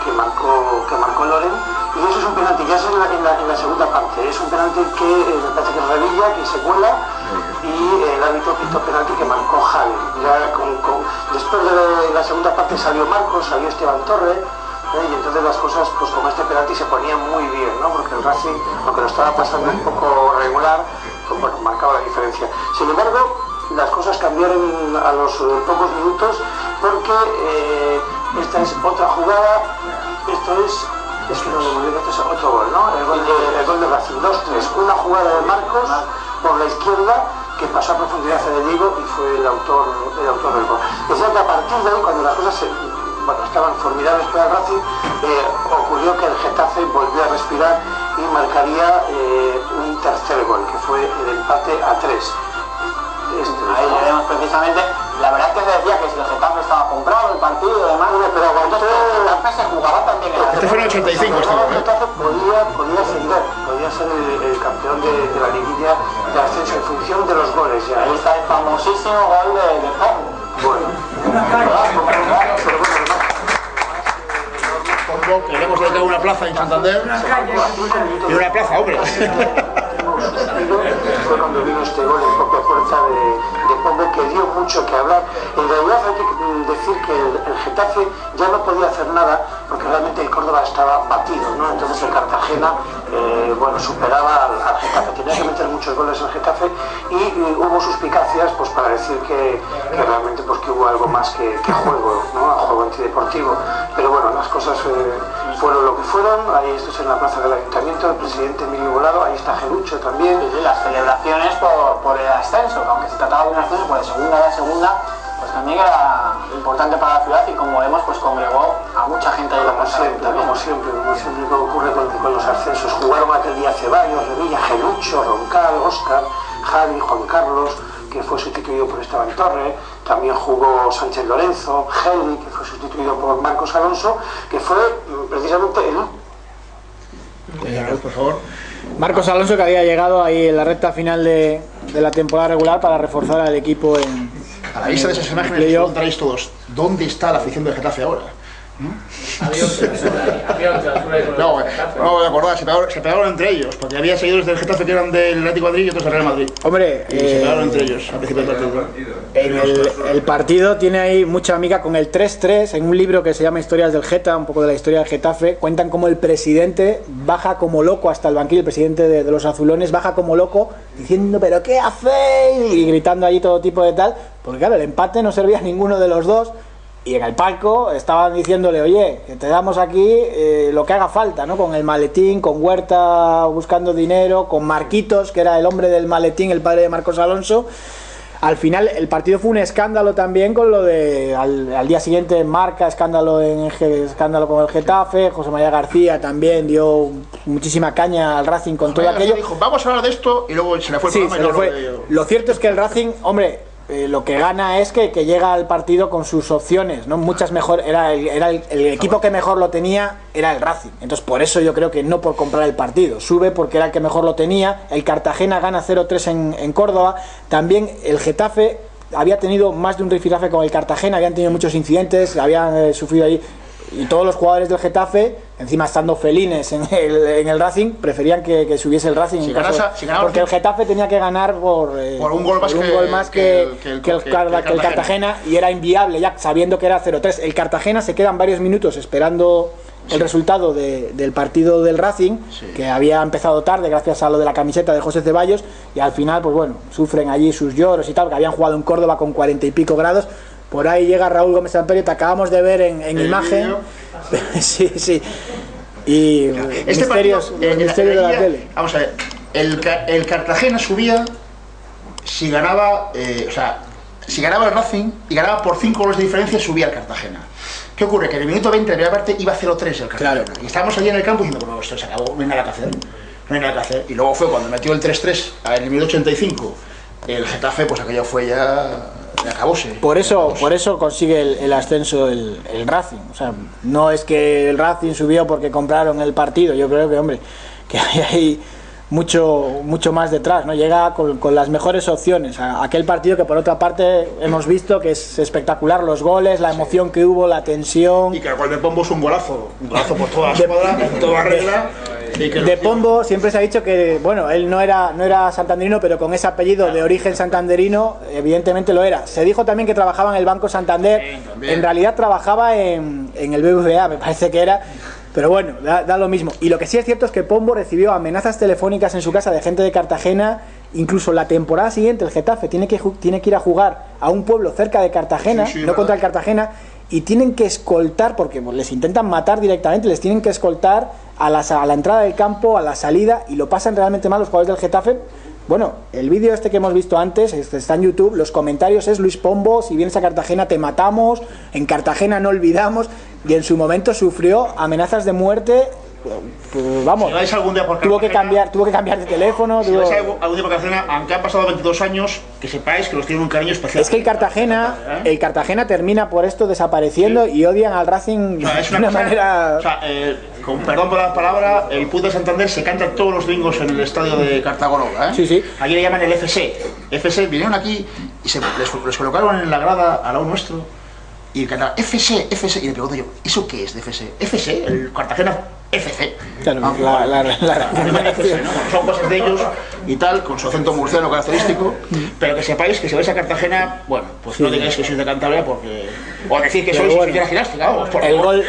que marcó Loren, y eso es un penalti, ya es en la segunda parte, es un penalti que me parece que es Revilla, que se cuela, y el árbitro pitó penalti que marcó Javi. Ya después de la segunda parte salió Marcos, salió Esteban Torre, y entonces las cosas, pues con este penalti se ponían muy bien, ¿no? Porque el Racing, aunque lo estaba pasando un poco regular, pues bueno, marcaba la diferencia. Sin embargo, las cosas cambiaron a los pocos minutos, porque esta es otra jugada, esto es otro gol, ¿no? El gol de Racing, 2-3, una jugada de Marcos por la izquierda que pasó a profundidad de Diego y fue el autor del gol. Es que a partir de ahí, cuando las cosas estaban formidables para el Racing, ocurrió que el Getafe volvió a respirar y marcaría un tercer gol, que fue el empate a 3. Ahí veremos precisamente. La verdad es que se decía que si el Getafe estaba comprado el partido y demás, pero cuando el Getafe se jugaba también en Este fue en el 85. El Getafe podía ser el campeón de la liguilla de ascenso en función de los goles. Ya. Ahí está el famosísimo gol de Pombo. Bueno, Pombo, que le hemos dedicado una plaza en Santander. Y una plaza, hombre. Fue cuando vino este gol en propia fuerza de Pombo, que dio mucho que hablar. En realidad hay que decir que el Getafe ya no podía hacer nada, porque realmente el Córdoba estaba batido, ¿no? Entonces el Cartagena superaba al Getafe, tenía que meter muchos goles el Getafe, y hubo suspicacias pues para decir que realmente pues que hubo algo más que juego, ¿no? Juego antideportivo. Pero bueno, las cosas fueron lo que fueron. Ahí esto es en la plaza del Ayuntamiento, el presidente Emilio Volado, ahí está Gelucho también. Y las celebraciones por el ascenso, que aunque se trataba de un ascenso pues de segunda a segunda, pues también era importante para la ciudad, y como vemos pues congregó a mucha gente ahí. Como siempre ocurre con los ascensos. Jugaron aquel día Ceballos, Revilla, Gelucho, Roncal, Óscar, Javi, Juan Carlos, que fue sustituido por Esteban Torre, también jugó Sánchez Lorenzo, Geli, que fue sustituido por Marcos Alonso, que fue precisamente Por favor. Marcos Alonso, que había llegado ahí en la recta final de la temporada regular para reforzar al equipo en... A la vista de esas imágenes que encontráis todos, ¿dónde está la afición del Getafe ahora? No, no me acordaba, se pegaron entre ellos, porque había seguidores del Getafe que eran del Atlético de Madrid y otros del Real Madrid. Hombre, y se pegaron entre ellos al principio del partido. El partido tiene ahí mucha amiga con el 3-3. En un libro que se llama Historias del Geta, un poco de la historia del Getafe, cuentan cómo el presidente baja como loco hasta el banquillo, el presidente de los azulones baja como loco diciendo ¿pero qué hacéis? Y gritando allí todo tipo de tal, porque claro, el empate no servía a ninguno de los dos. Y en el palco estaban diciéndole, oye, que te damos aquí lo que haga falta, ¿no? Con el maletín, con Huerta buscando dinero, con Marquitos, que era el hombre del maletín, el padre de Marcos Alonso. Al final el partido fue un escándalo también con lo de al día siguiente Marca, escándalo con el Getafe. José María García también dio muchísima caña al Racing con todo aquello. Dijo, vamos a hablar de esto, y luego se le fue el programa. Se le fue. Lo cierto es que el Racing, hombre, lo que gana es que llega al partido con sus opciones, ¿no? Muchas mejor, era el equipo que mejor lo tenía era el Racing. Entonces por eso yo creo que no por comprar el partido, sube porque era el que mejor lo tenía. El Cartagena gana 0-3 en Córdoba. También el Getafe había tenido más de un rifirrafe con el Cartagena, habían tenido muchos incidentes, habían sufrido ahí. Y todos los jugadores del Getafe, encima estando felines en el Racing, preferían que subiese el Racing. Porque el Getafe tenía que ganar por un gol más que el Cartagena, y era inviable ya sabiendo que era 0-3. El Cartagena se quedan varios minutos esperando el resultado del partido del Racing, que había empezado tarde gracias a lo de la camiseta de José Ceballos, y al final pues bueno, sufren allí sus lloros y tal, que habían jugado en Córdoba con 40 y pico grados. Por ahí llega Raúl Gómez Samperio, te acabamos de ver en imagen. Sí. Y misterios de la tele. Vamos a ver, el Cartagena subía si ganaba, si ganaba el Racing y ganaba por 5 goles de diferencia, subía el Cartagena. ¿Qué ocurre? Que en el minuto 20 de la primera parte iba 0-3 el Cartagena. Claro. Y estábamos allí en el campo diciendo, bueno, esto se acabó, no hay nada que hacer. No hay nada que hacer. Y luego fue cuando metió el 3-3 en el minuto 85 el Getafe, pues aquello fue ya acabóse. Por eso consigue el ascenso el Racing. O sea, no es que el Racing subió porque compraron el partido. Yo creo que, hombre, que hay mucho más detrás, ¿no? Llega con las mejores opciones a aquel partido que por otra parte hemos visto que es espectacular, los goles, la emoción que hubo, la tensión. Y que el gol de Pombo es un golazo por toda la escuadra, en toda regla. De Pombo siempre se ha dicho que, bueno, él no era santanderino, pero con ese apellido de origen santanderino, evidentemente lo era. Se dijo también que trabajaba en el Banco Santander, en realidad trabajaba en el BBVA, me parece que era. Pero bueno, da lo mismo. Y lo que sí es cierto es que Pombo recibió amenazas telefónicas en su casa de gente de Cartagena. Incluso la temporada siguiente el Getafe tiene que ir a jugar a un pueblo cerca de Cartagena, no contra el Cartagena, y tienen que escoltar, porque les intentan matar directamente, les tienen que escoltar a la entrada del campo, a la salida, y lo pasan realmente mal los jugadores del Getafe. Bueno, el vídeo este que hemos visto antes está en YouTube, los comentarios es Luis Pombo, si vienes a Cartagena te matamos, en Cartagena no olvidamos, y en su momento sufrió amenazas de muerte. Pues vamos, si vais algún día por tuvo que cambiar de teléfono. Si vais algún día por Cartagena, aunque han pasado 22 años, que sepáis que los tienen un cariño especial. Es que el Cartagena termina por esto desapareciendo, sí. Y odian al Racing, o sea, de una manera. O sea, con perdón por la palabra, el Puig de Santander se canta todos los domingos en el estadio de Cartagonova, ¿eh? Sí, sí. Aquí le llaman el FC. FC vinieron aquí y les colocaron en la grada al lado nuestro. Y el cantaban FC, y le pregunto yo, ¿eso qué es de FC? FC, el Cartagena FC. Claro, FC, ¿no? Son cosas de ellos y tal, con su acento murciano característico, pero que sepáis que si vais a Cartagena, bueno, pues no digáis que sois de Cantabria porque... O decir que sois de la ginástica, vamos, porque el gol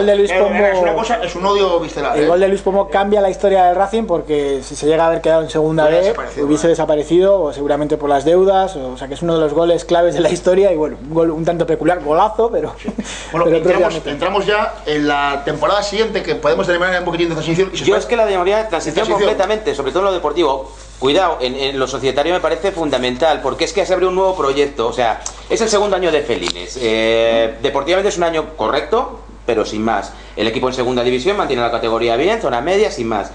de Luis Pombo... Es un odio visceral. El gol de Luis Pombo cambia la historia del Racing porque si se llega a haber quedado en segunda vez, hubiese desaparecido, o seguramente por las deudas, o sea que es uno de los goles claves de la historia, y bueno, un gol un tanto peculiar, golazo, pero... Sí. Bueno, pero entramos ya en la temporada siguiente, que podemos terminar un poquitín de transición. Yo es que la llamaría de transición completamente, sobre todo en lo deportivo. Cuidado, en lo societario me parece fundamental, porque es que se abre un nuevo proyecto, o sea, es el segundo año de Felines. Deportivamente es un año correcto, pero sin más. El equipo en segunda división mantiene la categoría bien, zona media, sin más.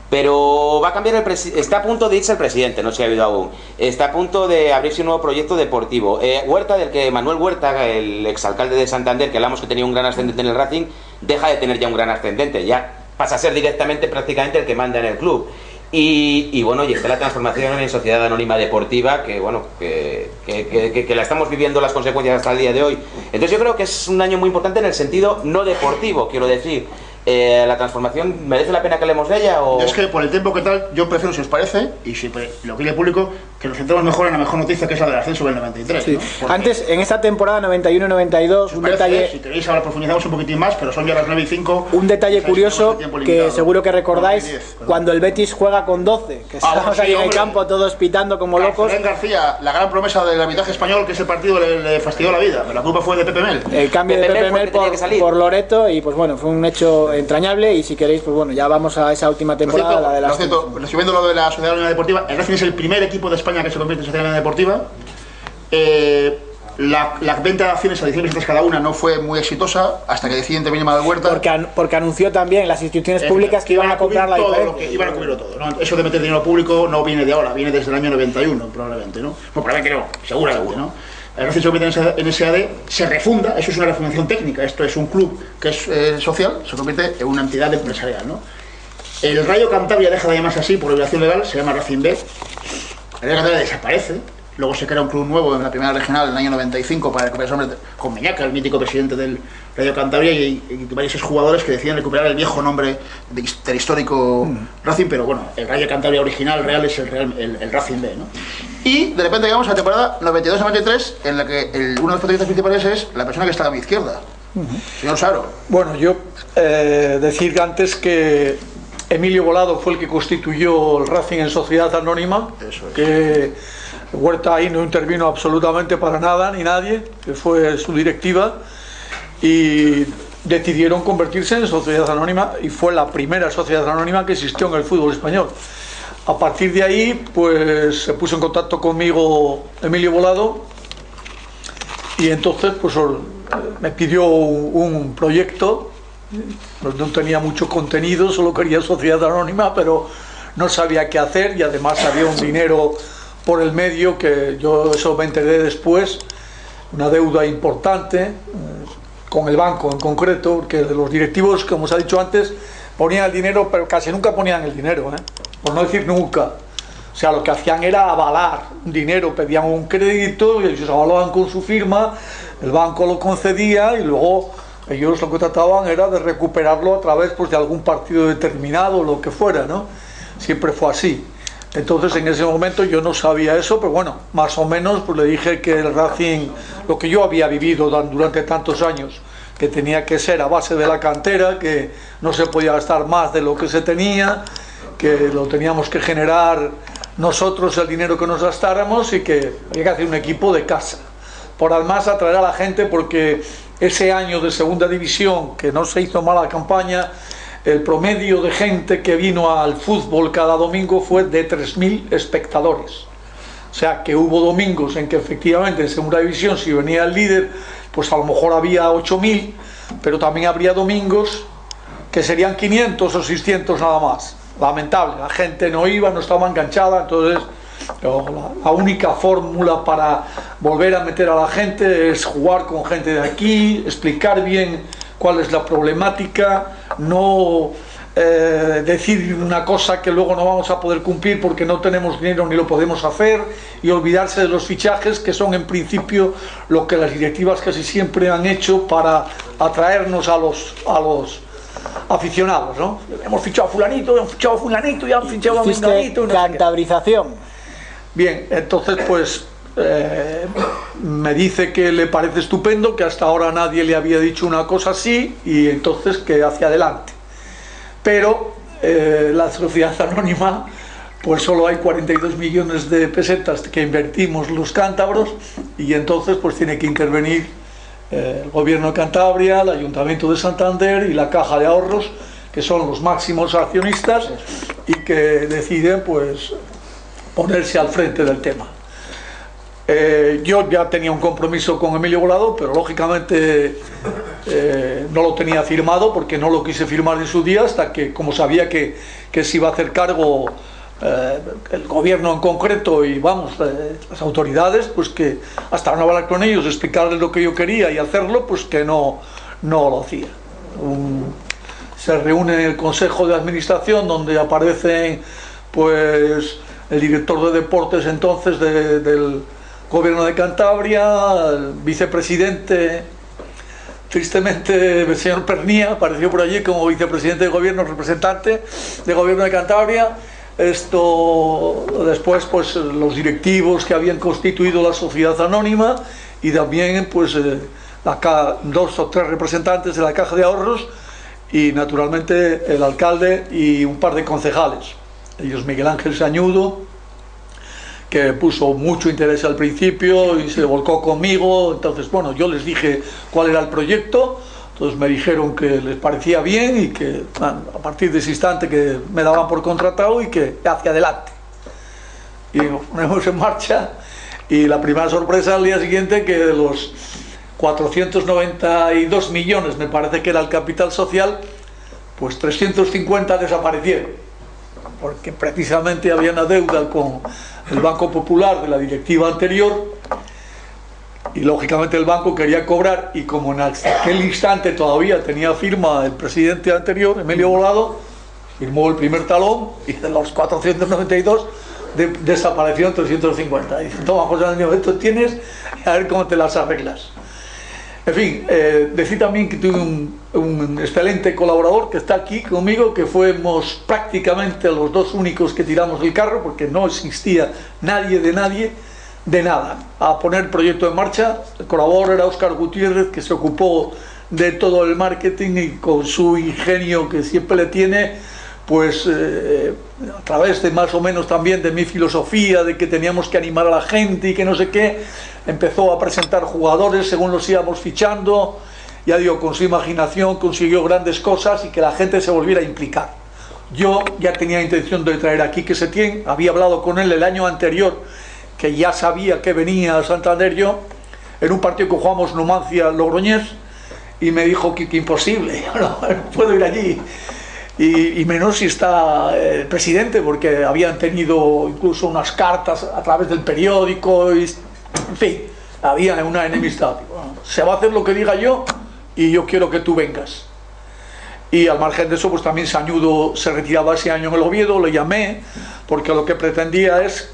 Pero va a cambiar está a punto de irse el presidente, no se ha habido aún. Está a punto de abrirse un nuevo proyecto deportivo. Huerta, Manuel Huerta, el exalcalde de Santander, que hablamos que tenía un gran ascendente en el Racing, deja de tener ya un gran ascendente, ya pasa a ser directamente prácticamente el que manda en el club. Y bueno, y está la transformación en sociedad anónima deportiva, que bueno, que la estamos viviendo las consecuencias hasta el día de hoy. Entonces yo creo que es un año muy importante en el sentido no deportivo, quiero decir. ¿La transformación merece la pena que hablemos de ella? O... Es que por el tiempo que tal, yo prefiero, si os parece, y si lo quiere el público, que nos centremos mejor en la mejor noticia, que es la del ascenso del 93. Sí. ¿No? Antes, en esta temporada 91-92, un detalle... Si queréis ahora profundizamos un poquitín más, pero son ya las 9:05. Un detalle curioso que seguro que recordáis, cuando el Betis juega con 12, que estábamos ahí en el campo todos pitando como locos. Fran García, la gran promesa del arbitraje español, que ese partido le fastidió la vida, pero la culpa fue de Pepe Mel. El cambio de Pepe Mel por Loreto, y pues bueno, fue un hecho entrañable. Y si queréis, pues bueno, ya vamos a esa última temporada, la de la... Resumiendo lo de la Sociedad Anónima Deportiva, el Racing es el primer equipo de España que se convierte en Sociedad Anónima Deportiva. La venta de acciones a 10 visitas cada una no fue muy exitosa hasta que deciden intervenir Manuel Huerta. Porque anunció también las instituciones públicas que iban a comprar la diferencia. Iban a cubrirlo todo, ¿no? Eso de meter dinero público no viene de ahora, viene desde el año 91 probablemente, ¿no? Bueno, probablemente no, seguramente, ¿no? El Racing se convierte en SAD, se refunda, eso es una refundación técnica, esto es un club que es social, se convierte en una entidad empresarial, ¿no? El Rayo Cantabria deja de llamarse así por obligación legal, se llama Racing B. El Rayo Cantabria desaparece, luego se crea un club nuevo en la primera regional en el año 95 para recuperar su nombre, con Meñaca, el mítico presidente del Rayo Cantabria, y varios jugadores que deciden recuperar el viejo nombre del histórico Racing, pero bueno, el Rayo Cantabria original, real, es el Racing B, ¿no? Y de repente llegamos a la temporada 92-93, en la que uno de los protagonistas principales es la persona que está a mi izquierda, señor Saro. Bueno, yo decir antes que Emilio Volado fue el que constituyó el Racing en sociedad anónima. Eso es. Que Huerta ahí no intervino absolutamente para nada, ni nadie, que fue su directiva, y decidieron convertirse en sociedad anónima, y fue la primera sociedad anónima que existió en el fútbol español. A partir de ahí, pues se puso en contacto conmigo Emilio Volado, y entonces pues me pidió un proyecto. No tenía mucho contenido, solo quería sociedad anónima, pero no sabía qué hacer, y además había un dinero por el medio, que yo eso me enteré después, una deuda importante con el banco en concreto, porque los directivos, como os ha dicho antes, ponían el dinero, pero casi nunca ponían el dinero, por no decir nunca. O sea, lo que hacían era avalar un dinero, pedían un crédito y ellos avalaban con su firma, el banco lo concedía y luego ellos lo que trataban era de recuperarlo a través, pues, de algún partido determinado, lo que fuera, ¿no? Siempre fue así. Entonces, en ese momento yo no sabía eso, pero bueno, más o menos pues le dije que el Racing, lo que yo había vivido durante tantos años, que tenía que ser a base de la cantera, que no se podía gastar más de lo que se tenía, que lo teníamos que generar nosotros el dinero que nos gastáramos y que había que hacer un equipo de casa. Por además atraer a la gente, porque ese año de segunda división, que no se hizo mala campaña, el promedio de gente que vino al fútbol cada domingo fue de 3.000 espectadores. O sea que hubo domingos en que efectivamente en segunda división, si venía el líder, pues a lo mejor había 8.000, pero también habría domingos que serían 500 o 600 nada más. Lamentable, la gente no iba, no estaba enganchada. Entonces la única fórmula para volver a meter a la gente es jugar con gente de aquí, explicar bien cuál es la problemática, no decir una cosa que luego no vamos a poder cumplir porque no tenemos dinero ni lo podemos hacer, y olvidarse de los fichajes, que son en principio lo que las directivas casi siempre han hecho para atraernos a los aficionados, ¿no? Hemos fichado a fulanito, hemos fichado a fulanito y han fichado a menganito. Cantabrización. Bien, entonces pues me dice que le parece estupendo, que hasta ahora nadie le había dicho una cosa así, y entonces que hacia adelante. Pero la sociedad anónima, pues solo hay 42 millones de pesetas que invertimos los cántabros, y entonces pues tiene que intervenir el gobierno de Cantabria, el Ayuntamiento de Santander y la Caja de Ahorros, que son los máximos accionistas y que deciden pues ponerse al frente del tema. Yo ya tenía un compromiso con Emilio Volado, pero lógicamente no lo tenía firmado, porque no lo quise firmar en su día, hasta que, como sabía que se iba a hacer cargo el gobierno en concreto y vamos, las autoridades, pues que hasta no hablar con ellos, explicarles lo que yo quería y hacerlo, pues que no lo hacía. Se reúne el Consejo de Administración, donde aparecen pues el director de deportes entonces del gobierno de Cantabria, el vicepresidente, tristemente el señor Pernía apareció por allí como vicepresidente de gobierno, representante del gobierno de Cantabria. Esto después pues los directivos que habían constituido la sociedad anónima, y también pues 2 o 3 representantes de la Caja de Ahorros, y naturalmente el alcalde y un par de concejales, ellos Miguel Ángel Sañudo, que puso mucho interés al principio y se volcó conmigo. Entonces, bueno, yo les dije cuál era el proyecto, entonces me dijeron que les parecía bien y que a partir de ese instante que me daban por contratado y que hacia adelante. Y nos ponemos en marcha, y la primera sorpresa al día siguiente, que de los 492 millones, me parece que era el capital social, pues 350 desaparecieron, porque precisamente había una deuda con el Banco Popular de la directiva anterior, y lógicamente el banco quería cobrar, y como en aquel instante todavía tenía firma el presidente anterior, Emilio Volado, firmó el primer talón, y de los 492 desaparecieron 350. Y dice: toma, José Antonio, esto tienes, a ver cómo te las arreglas. En fin, decir también que tuve un excelente colaborador que está aquí conmigo, que fuimos prácticamente los 2 únicos que tiramos el carro, porque no existía nadie de nada, a poner el proyecto en marcha. El colaborador era Óscar Gutiérrez, que se ocupó de todo el marketing, y con su ingenio que siempre le tiene, pues a través de más o menos también de mi filosofía de que teníamos que animar a la gente y que no sé qué, empezó a presentar jugadores según los íbamos fichando. Ya digo, con su imaginación consiguió grandes cosas y que la gente se volviera a implicar. Yo ya tenía intención de traer aquí Quique Setién, había hablado con él el año anterior, que ya sabía que venía a Santander yo, en un partido que jugamos Numancia-Logroñés, y me dijo que imposible, no puedo ir allí. y menos si está el presidente, porque habían tenido incluso unas cartas a través del periódico, y, en fin, había una enemistad. Bueno, se va a hacer lo que diga yo y yo quiero que tú vengas. Y al margen de eso, pues también Sañudo se retiraba ese año en el Oviedo, le llamé, porque lo que pretendía es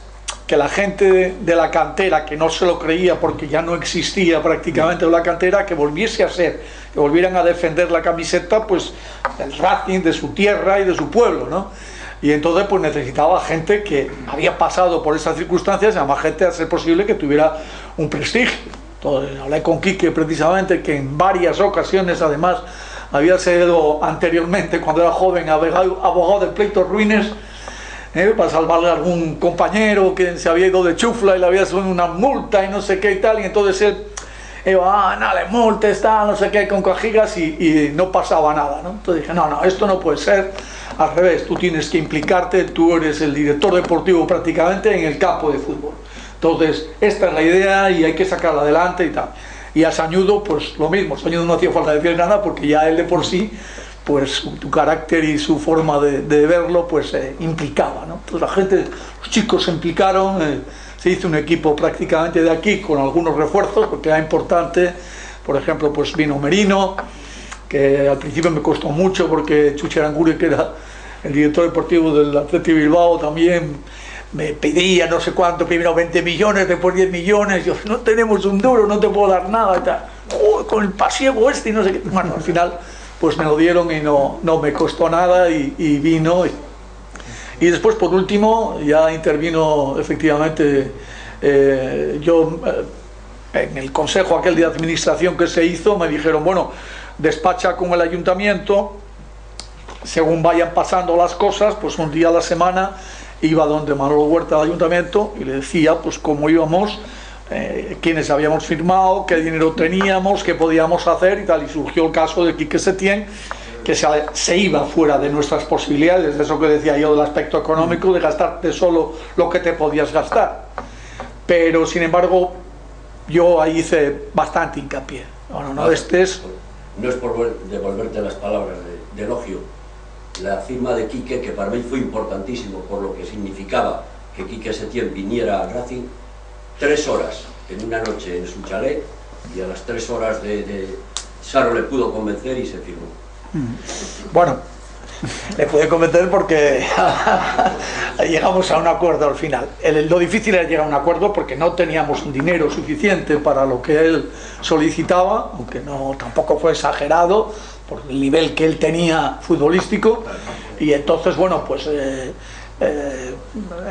que la gente de la cantera, que no se lo creía porque ya no existía prácticamente la cantera, que volviese a ser, que volvieran a defender la camiseta pues del Racing, de su tierra y de su pueblo, ¿no? Y entonces pues necesitaba gente que había pasado por esas circunstancias, y además gente a ser posible que tuviera un prestigio. Entonces hablé con Quique precisamente, que en varias ocasiones además había sido anteriormente, cuando era joven, abogado de pleitos ruines, para salvarle a algún compañero que se había ido de chufla y le había subido una multa y no sé qué y tal, y entonces él iba, no le multes, tal, no sé qué, con cajigas, y no pasaba nada, ¿no? Entonces dije, no, esto no puede ser, al revés, tú tienes que implicarte, tú eres el director deportivo prácticamente en el campo de fútbol. Entonces, esta es la idea y hay que sacarla adelante y tal. Y a Sañudo, pues lo mismo, Sañudo no hacía falta decir nada, porque ya él de por sí, pues su carácter y su forma de verlo, pues implicaba, ¿no? Entonces la gente, los chicos se implicaron, se hizo un equipo prácticamente de aquí, con algunos refuerzos, porque era importante. Por ejemplo, pues vino Merino, que al principio me costó mucho, porque Chuchi Aranguren, que era el director deportivo del Athletic Bilbao, también me pedía no sé cuánto, primero 20 millones, después 10 millones, yo, no tenemos un duro, no te puedo dar nada, y tal. Con el pasiego este y no sé qué. Bueno, al final pues me lo dieron y no me costó nada, y vino. Y después, por último, ya intervino efectivamente yo en el consejo aquel de administración que se hizo, me dijeron, bueno, despacha con el ayuntamiento, según vayan pasando las cosas, pues un día a la semana iba donde Manolo Huerta al ayuntamiento y le decía pues cómo íbamos, quiénes habíamos firmado, qué dinero teníamos, qué podíamos hacer y tal. Y surgió el caso de Quique Setién, que se iba fuera de nuestras posibilidades, de eso que decía yo del aspecto económico, de gastarte solo lo que te podías gastar. Pero sin embargo yo ahí hice bastante hincapié. Bueno, no estés... No es por devolverte las palabras de elogio. La firma de Quique, que para mí fue importantísimo por lo que significaba que Quique Setién viniera al Racing, 3 horas en una noche en su chalet, y a las 3 horas Saro le pudo convencer y se firmó. Bueno, le pude convencer porque llegamos a un acuerdo al final. Lo difícil era llegar a un acuerdo porque no teníamos un dinero suficiente para lo que él solicitaba, aunque no tampoco fue exagerado por el nivel que él tenía futbolístico. Y entonces, bueno, pues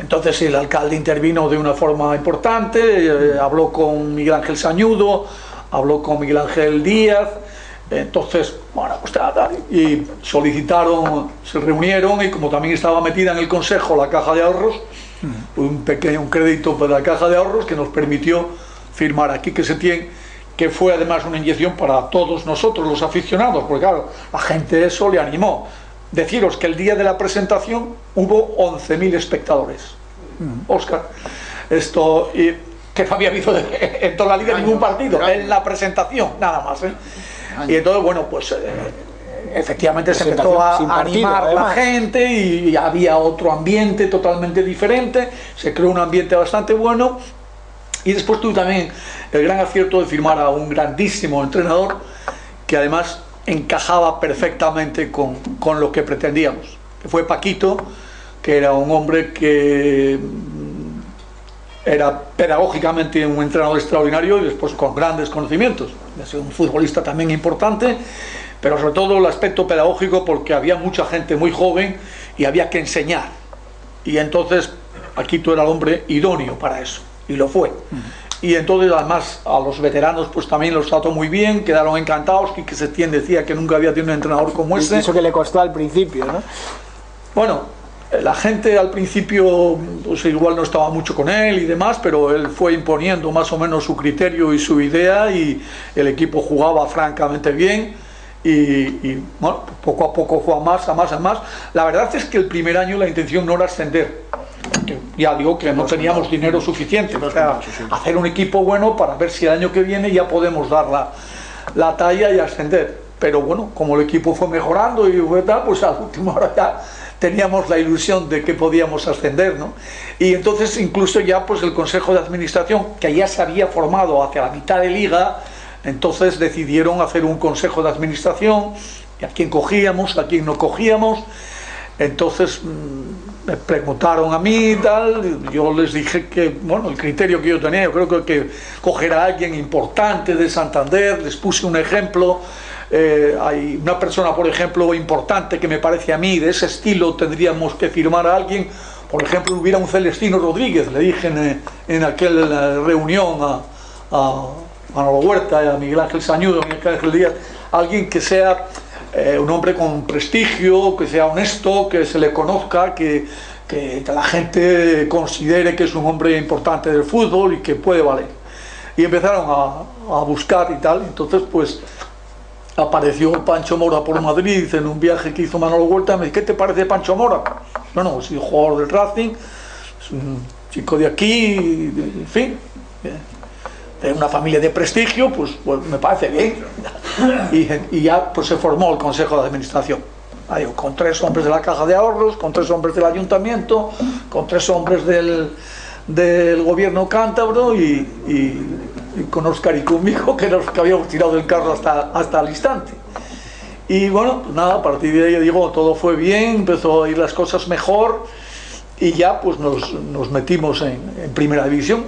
entonces el alcalde intervino de una forma importante, habló con Miguel Ángel Sañudo, habló con Miguel Ángel Díaz. Entonces, bueno, pues y solicitaron, se reunieron, y como también estaba metida en el consejo la caja de ahorros, un crédito para la caja de ahorros que nos permitió firmar a Quique Setién, que fue además una inyección para todos nosotros los aficionados, porque claro, la gente eso le animó. Deciros que el día de la presentación hubo 11.000 espectadores. Óscar, esto que no había habido en toda la liga ningún partido, en la presentación nada más, Y entonces, bueno, pues efectivamente se empezó a animar la gente, y había otro ambiente totalmente diferente, se creó un ambiente bastante bueno. Y después tuve también el gran acierto de firmar a un grandísimo entrenador que además encajaba perfectamente con lo que pretendíamos, que fue Paquito, que era un hombre que era pedagógicamente un entrenador extraordinario y después con grandes conocimientos. Es un futbolista también importante, pero sobre todo el aspecto pedagógico, porque había mucha gente muy joven y había que enseñar. Y entonces Paquito era el hombre idóneo para eso, y lo fue. Y entonces además a los veteranos pues también los trató muy bien, quedaron encantados. Quique Setién decía que nunca había tenido un entrenador como ese. Eso que le costó al principio, ¿no? Bueno, la gente al principio pues igual no estaba mucho con él y demás, pero él fue imponiendo más o menos su criterio y su idea, y el equipo jugaba francamente bien, y bueno, poco a poco fue a más. La verdad es que el primer año la intención no era ascender, porque ya digo que no teníamos dinero suficiente, o sea, hacer un equipo bueno para ver si el año que viene ya podemos dar la talla y ascender. pero bueno, como el equipo fue mejorando y fue tal, pues a la última hora ya teníamos la ilusión de que podíamos ascender, ¿no? Y entonces incluso ya pues el Consejo de Administración, que ya se había formado hacia la mitad de liga, entonces decidieron hacer un Consejo de Administración, y a quién cogíamos, a quién no cogíamos. Entonces me preguntaron a mí y tal, yo les dije que, bueno, el criterio que yo tenía, yo creo que coger a alguien importante de Santander, les puse un ejemplo. Hay una persona, por ejemplo, importante que me parece a mí, de ese estilo tendríamos que firmar a alguien. Por ejemplo, hubiera un Celestino Rodríguez, le dije en aquella reunión a Manolo Huerta y a Miguel Ángel Sañudo, a Miguel Ángel Díaz, alguien que sea un hombre con prestigio, que sea honesto, que se le conozca, que la gente considere que es un hombre importante del fútbol y que puede valer. Y empezaron a buscar y tal, entonces pues apareció Pancho Mora por Madrid en un viaje que hizo Manolo Huerta. Me dice, ¿qué te parece Pancho Mora? Bueno, soy jugador del Racing, es un chico de aquí, en fin, de una familia de prestigio, pues me parece bien. Y ya pues se formó el Consejo de Administración, con 3 hombres de la Caja de Ahorros, con 3 hombres del Ayuntamiento, con 3 hombres del gobierno cántabro y con Óscar y conmigo, que habíamos tirado del carro hasta el instante. Y bueno, pues nada, a partir de ahí, digo, todo fue bien, empezó a ir las cosas mejor y ya pues nos metimos en primera división.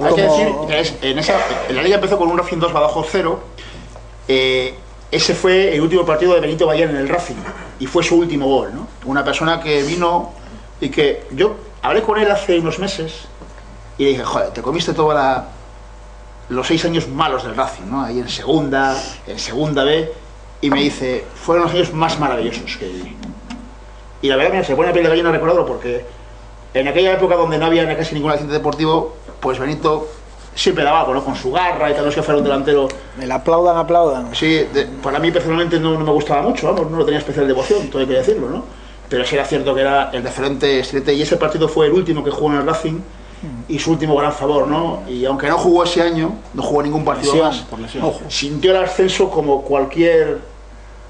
Hay que decir que en la liga empezó con un Racing 2 Badajoz 0. Ese fue el último partido de Benito Ballén en el Racing y fue su último gol, ¿no? Una persona que vino y que yo hablé con él hace unos meses y le dije, joder, te comiste los 6 años malos del Racing, ¿no? Ahí en segunda B, y me dice, fueron los años más maravillosos que viví. Y la verdad que se pone la piel de gallina recordarlo, porque en aquella época donde no había casi ningún accidente deportivo, pues Benito siempre daba algo, ¿no? Con su garra y tal, no es que fuera un delantero. El aplaudan. Sí, para mí personalmente no me gustaba mucho, vamos, no lo tenía especial devoción, todo hay que decirlo, ¿no? Pero sí era cierto que era el referente estrete, y ese partido fue el último que jugó en el Racing y su último gran favor, ¿no? Y aunque no jugó ese año, no jugó ningún partido más, sintió el ascenso como cualquier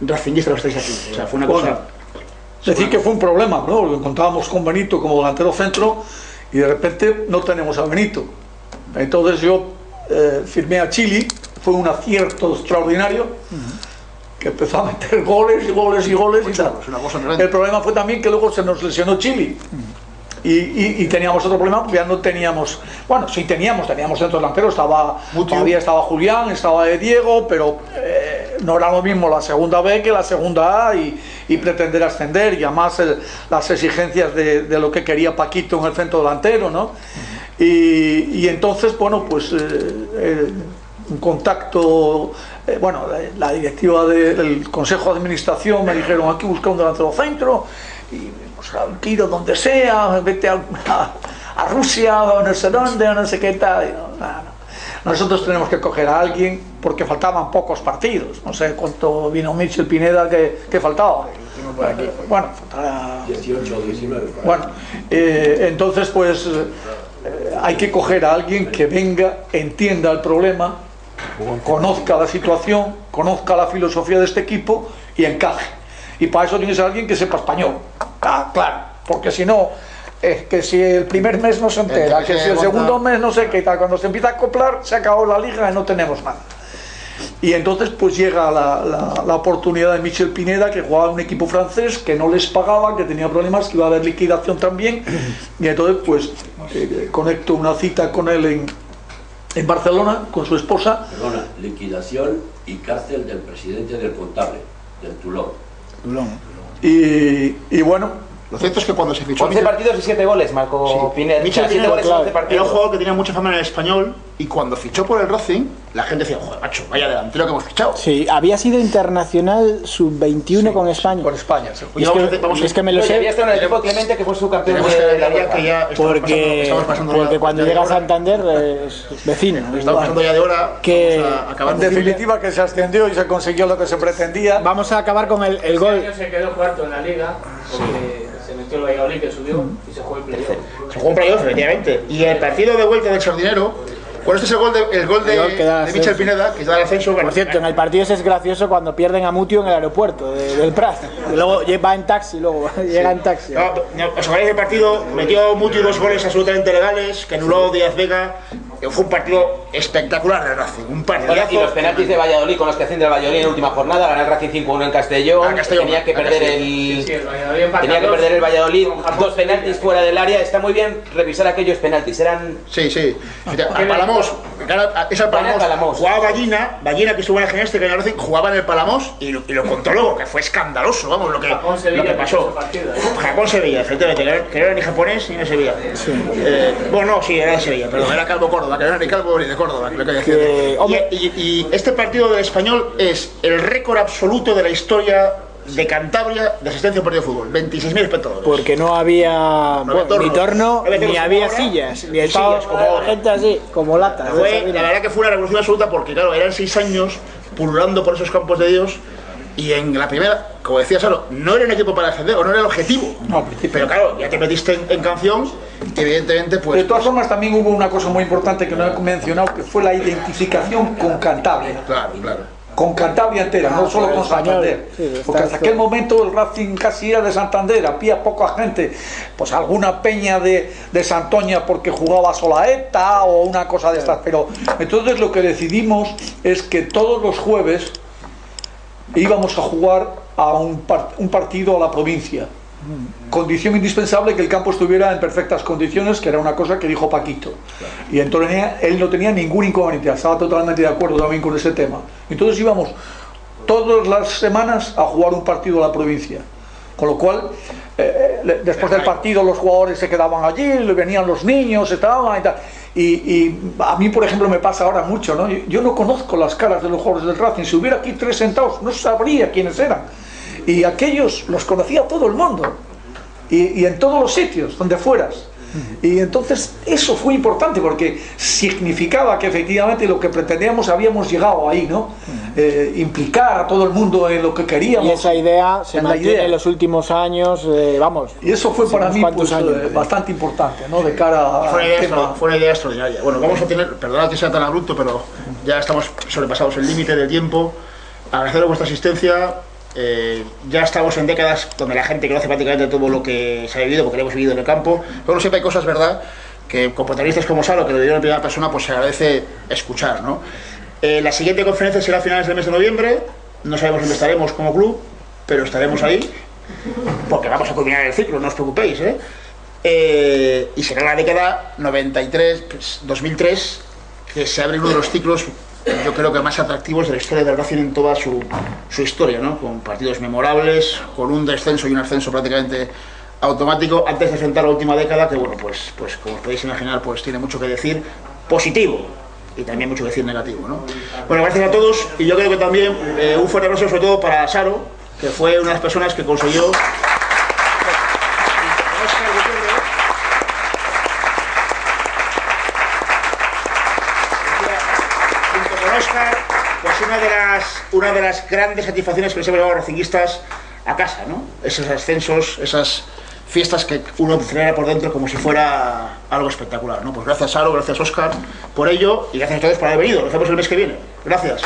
racinguista que estáis aquí. O sea, fue una cosa. Decir que fue un problema, ¿no? Porque contábamos con Benito como delantero centro y de repente no tenemos a Benito. Entonces yo firmé a Chili, fue un acierto extraordinario, que empezó a meter goles y goles y goles y tal. El problema fue también que luego se nos lesionó Chili. Y teníamos otro problema porque ya no teníamos, bueno, sí teníamos centro delantero, todavía estaba Julián, estaba Diego, pero no era lo mismo la segunda B que la segunda A y pretender ascender, y además las exigencias de lo que quería Paquito en el centro delantero, ¿no? Y entonces, bueno, pues un contacto, bueno, la directiva del Consejo de Administración me dijeron, aquí busca un delantero centro, y pues al tiro donde sea, vete a Rusia o no sé dónde o no sé qué tal. Nosotros tenemos que coger a alguien porque faltaban pocos partidos, no sé cuánto vino Michel Pineda que faltaba. Bueno, faltará 18 o 19. Bueno, entonces pues hay que coger a alguien que venga, entienda el problema, conozca la situación, conozca la filosofía de este equipo y encaje. Y para eso tienes a alguien que sepa español. Claro, porque si no, es que si el primer mes no se entera, que si el segundo mes no sé qué tal, cuando se empieza a acoplar, se acabó la liga y no tenemos nada. Y entonces pues llega la oportunidad de Michel Pineda, que jugaba en un equipo francés, que no les pagaba, que tenía problemas, que iba a haber liquidación también, y entonces pues conecto una cita con él en Barcelona, con su esposa. Perdona, liquidación y cárcel del presidente del contable, del Toulon. Y bueno, lo cierto es que cuando se fichó 11 partidos y 7 goles marcó Pineda. Michel Pineda, 7 goles en 11 partidos. Era un jugador que tenía mucha fama en el español, y cuando fichó por el Racing, la gente decía, joder, macho, vaya delantero que hemos fichado. Sí, había sido internacional sub-21 con España. Con España, sí. Es que me lo sé. Había estado en el equipo Clemente, que fue su campeón de la liga. Porque cuando llega a Santander es vecino. Estamos pasando ya de hora. En definitiva, que se ascendió y se consiguió lo que se pretendía. Vamos a acabar con el gol. Este año se quedó cuarto en la liga, porque se metió el Valladolid, que subió y se jugó el playoff. Se jugó un playoff, efectivamente. Y el partido de vuelta del Sardinero, Bueno, este es el gol de Michel Pineda, que da el ascenso. Por cierto, en el partido ese es gracioso cuando pierden a Mutio en el aeropuerto del Prat. Y luego va en taxi, llega en taxi. ¿Os acordáis del partido? Metió Mutio 2 goles absolutamente legales, que anuló Díaz Vega. Fue un partido espectacular del Racing, un partidazo. Y los penaltis de Valladolid, con los que hacen del Valladolid en la última jornada, ganar el Racing 5-1 en Castellón, tenía que perder el Valladolid, 2 penaltis fuera del área. Está muy bien revisar aquellos penaltis, eran... Sí. A Palamós, es al Palamós. Jugaba Ballina, que estuvo en la gimnástica en el Racing, jugaba en el Palamós y lo contó luego, que fue escandaloso, vamos, lo que pasó. Japón Sevilla, efectivamente, que no era ni japonés ni de Sevilla. Bueno, no, sí, era de Sevilla, perdón, era Calvo Córdoba, que no era ni Calvo ni de Córdoba, lo que decía. Y este partido del Español es el récord absoluto de la historia de Cantabria de asistencia a un partido de fútbol, 26.000 espectadores. Porque no había ni torno, ni había sillas, ni estaba gente así, como latas. La verdad que fue una revolución absoluta porque, claro, eran 6 años pululando por esos campos de Dios. Y en la primera, como decía Saro, no era un equipo para defender, o no era el objetivo. No, pero claro, ya te metiste en canción, evidentemente, pues... De todas formas, también hubo una cosa muy importante que no he mencionado, que fue la identificación con Cantabria. Claro. Con Cantabria entera, no solo con Santander. Sí, porque hasta aquel momento el Racing casi era de Santander, había poca gente, pues alguna peña de Santoña porque jugaba Solaeta o una cosa de estas. Pero entonces lo que decidimos es que todos los jueves íbamos a jugar a un partido a la provincia. Condición indispensable que el campo estuviera en perfectas condiciones, que era una cosa que dijo Paquito. Y entonces él no tenía ningún inconveniente, estaba totalmente de acuerdo también con ese tema. Entonces íbamos todas las semanas a jugar un partido a la provincia. Con lo cual, después del partido los jugadores se quedaban allí, venían los niños, estaban y tal. Y a mí, por ejemplo, me pasa ahora mucho, ¿no? Yo no conozco las caras de los jugadores del Racing. Si hubiera aquí 3 sentados, no sabría quiénes eran. Y aquellos los conocía todo el mundo. Y en todos los sitios, donde fueras. Y entonces eso fue importante porque significaba que efectivamente lo que pretendíamos habíamos llegado ahí, ¿no? Implicar a todo el mundo en lo que queríamos. Y esa idea se mantiene en los últimos años, vamos. Y eso fue para mí pues, bastante importante, ¿no? De cara a... Fue una idea extraordinaria. Bueno, vamos a tener, perdonad que sea tan abrupto, pero ya estamos sobrepasados el límite del tiempo. Agradeceros vuestra asistencia. Ya estamos en décadas donde la gente conoce prácticamente todo lo que se ha vivido porque lo hemos vivido en el campo, pero siempre hay cosas, ¿verdad?, que con protagonistas como Salo, que lo vivieron en primera persona, pues se agradece escuchar, ¿no? La siguiente conferencia será a finales del mes de noviembre, no sabemos dónde estaremos como club, pero estaremos ahí, porque vamos a culminar el ciclo, no os preocupéis, y será la década 93-2003, que se abre uno de los ciclos, yo creo que más atractivos de la historia del Racing en toda su historia, ¿no? Con partidos memorables, con un descenso y un ascenso prácticamente automático, antes de enfrentar la última década, que bueno, pues como os podéis imaginar, pues tiene mucho que decir positivo y también mucho que decir negativo, ¿no? Bueno, gracias a todos, y yo creo que también un fuerte abrazo sobre todo para Saro, que fue una de las personas que consiguió una de las grandes satisfacciones que les hemos llevado a los racinguistas a casa, ¿no? Esos ascensos, esas fiestas que uno celebra por dentro como si fuera algo espectacular, ¿no? Pues gracias, Saro, gracias, Óscar, por ello, y gracias a todos por haber venido. Nos vemos el mes que viene. Gracias.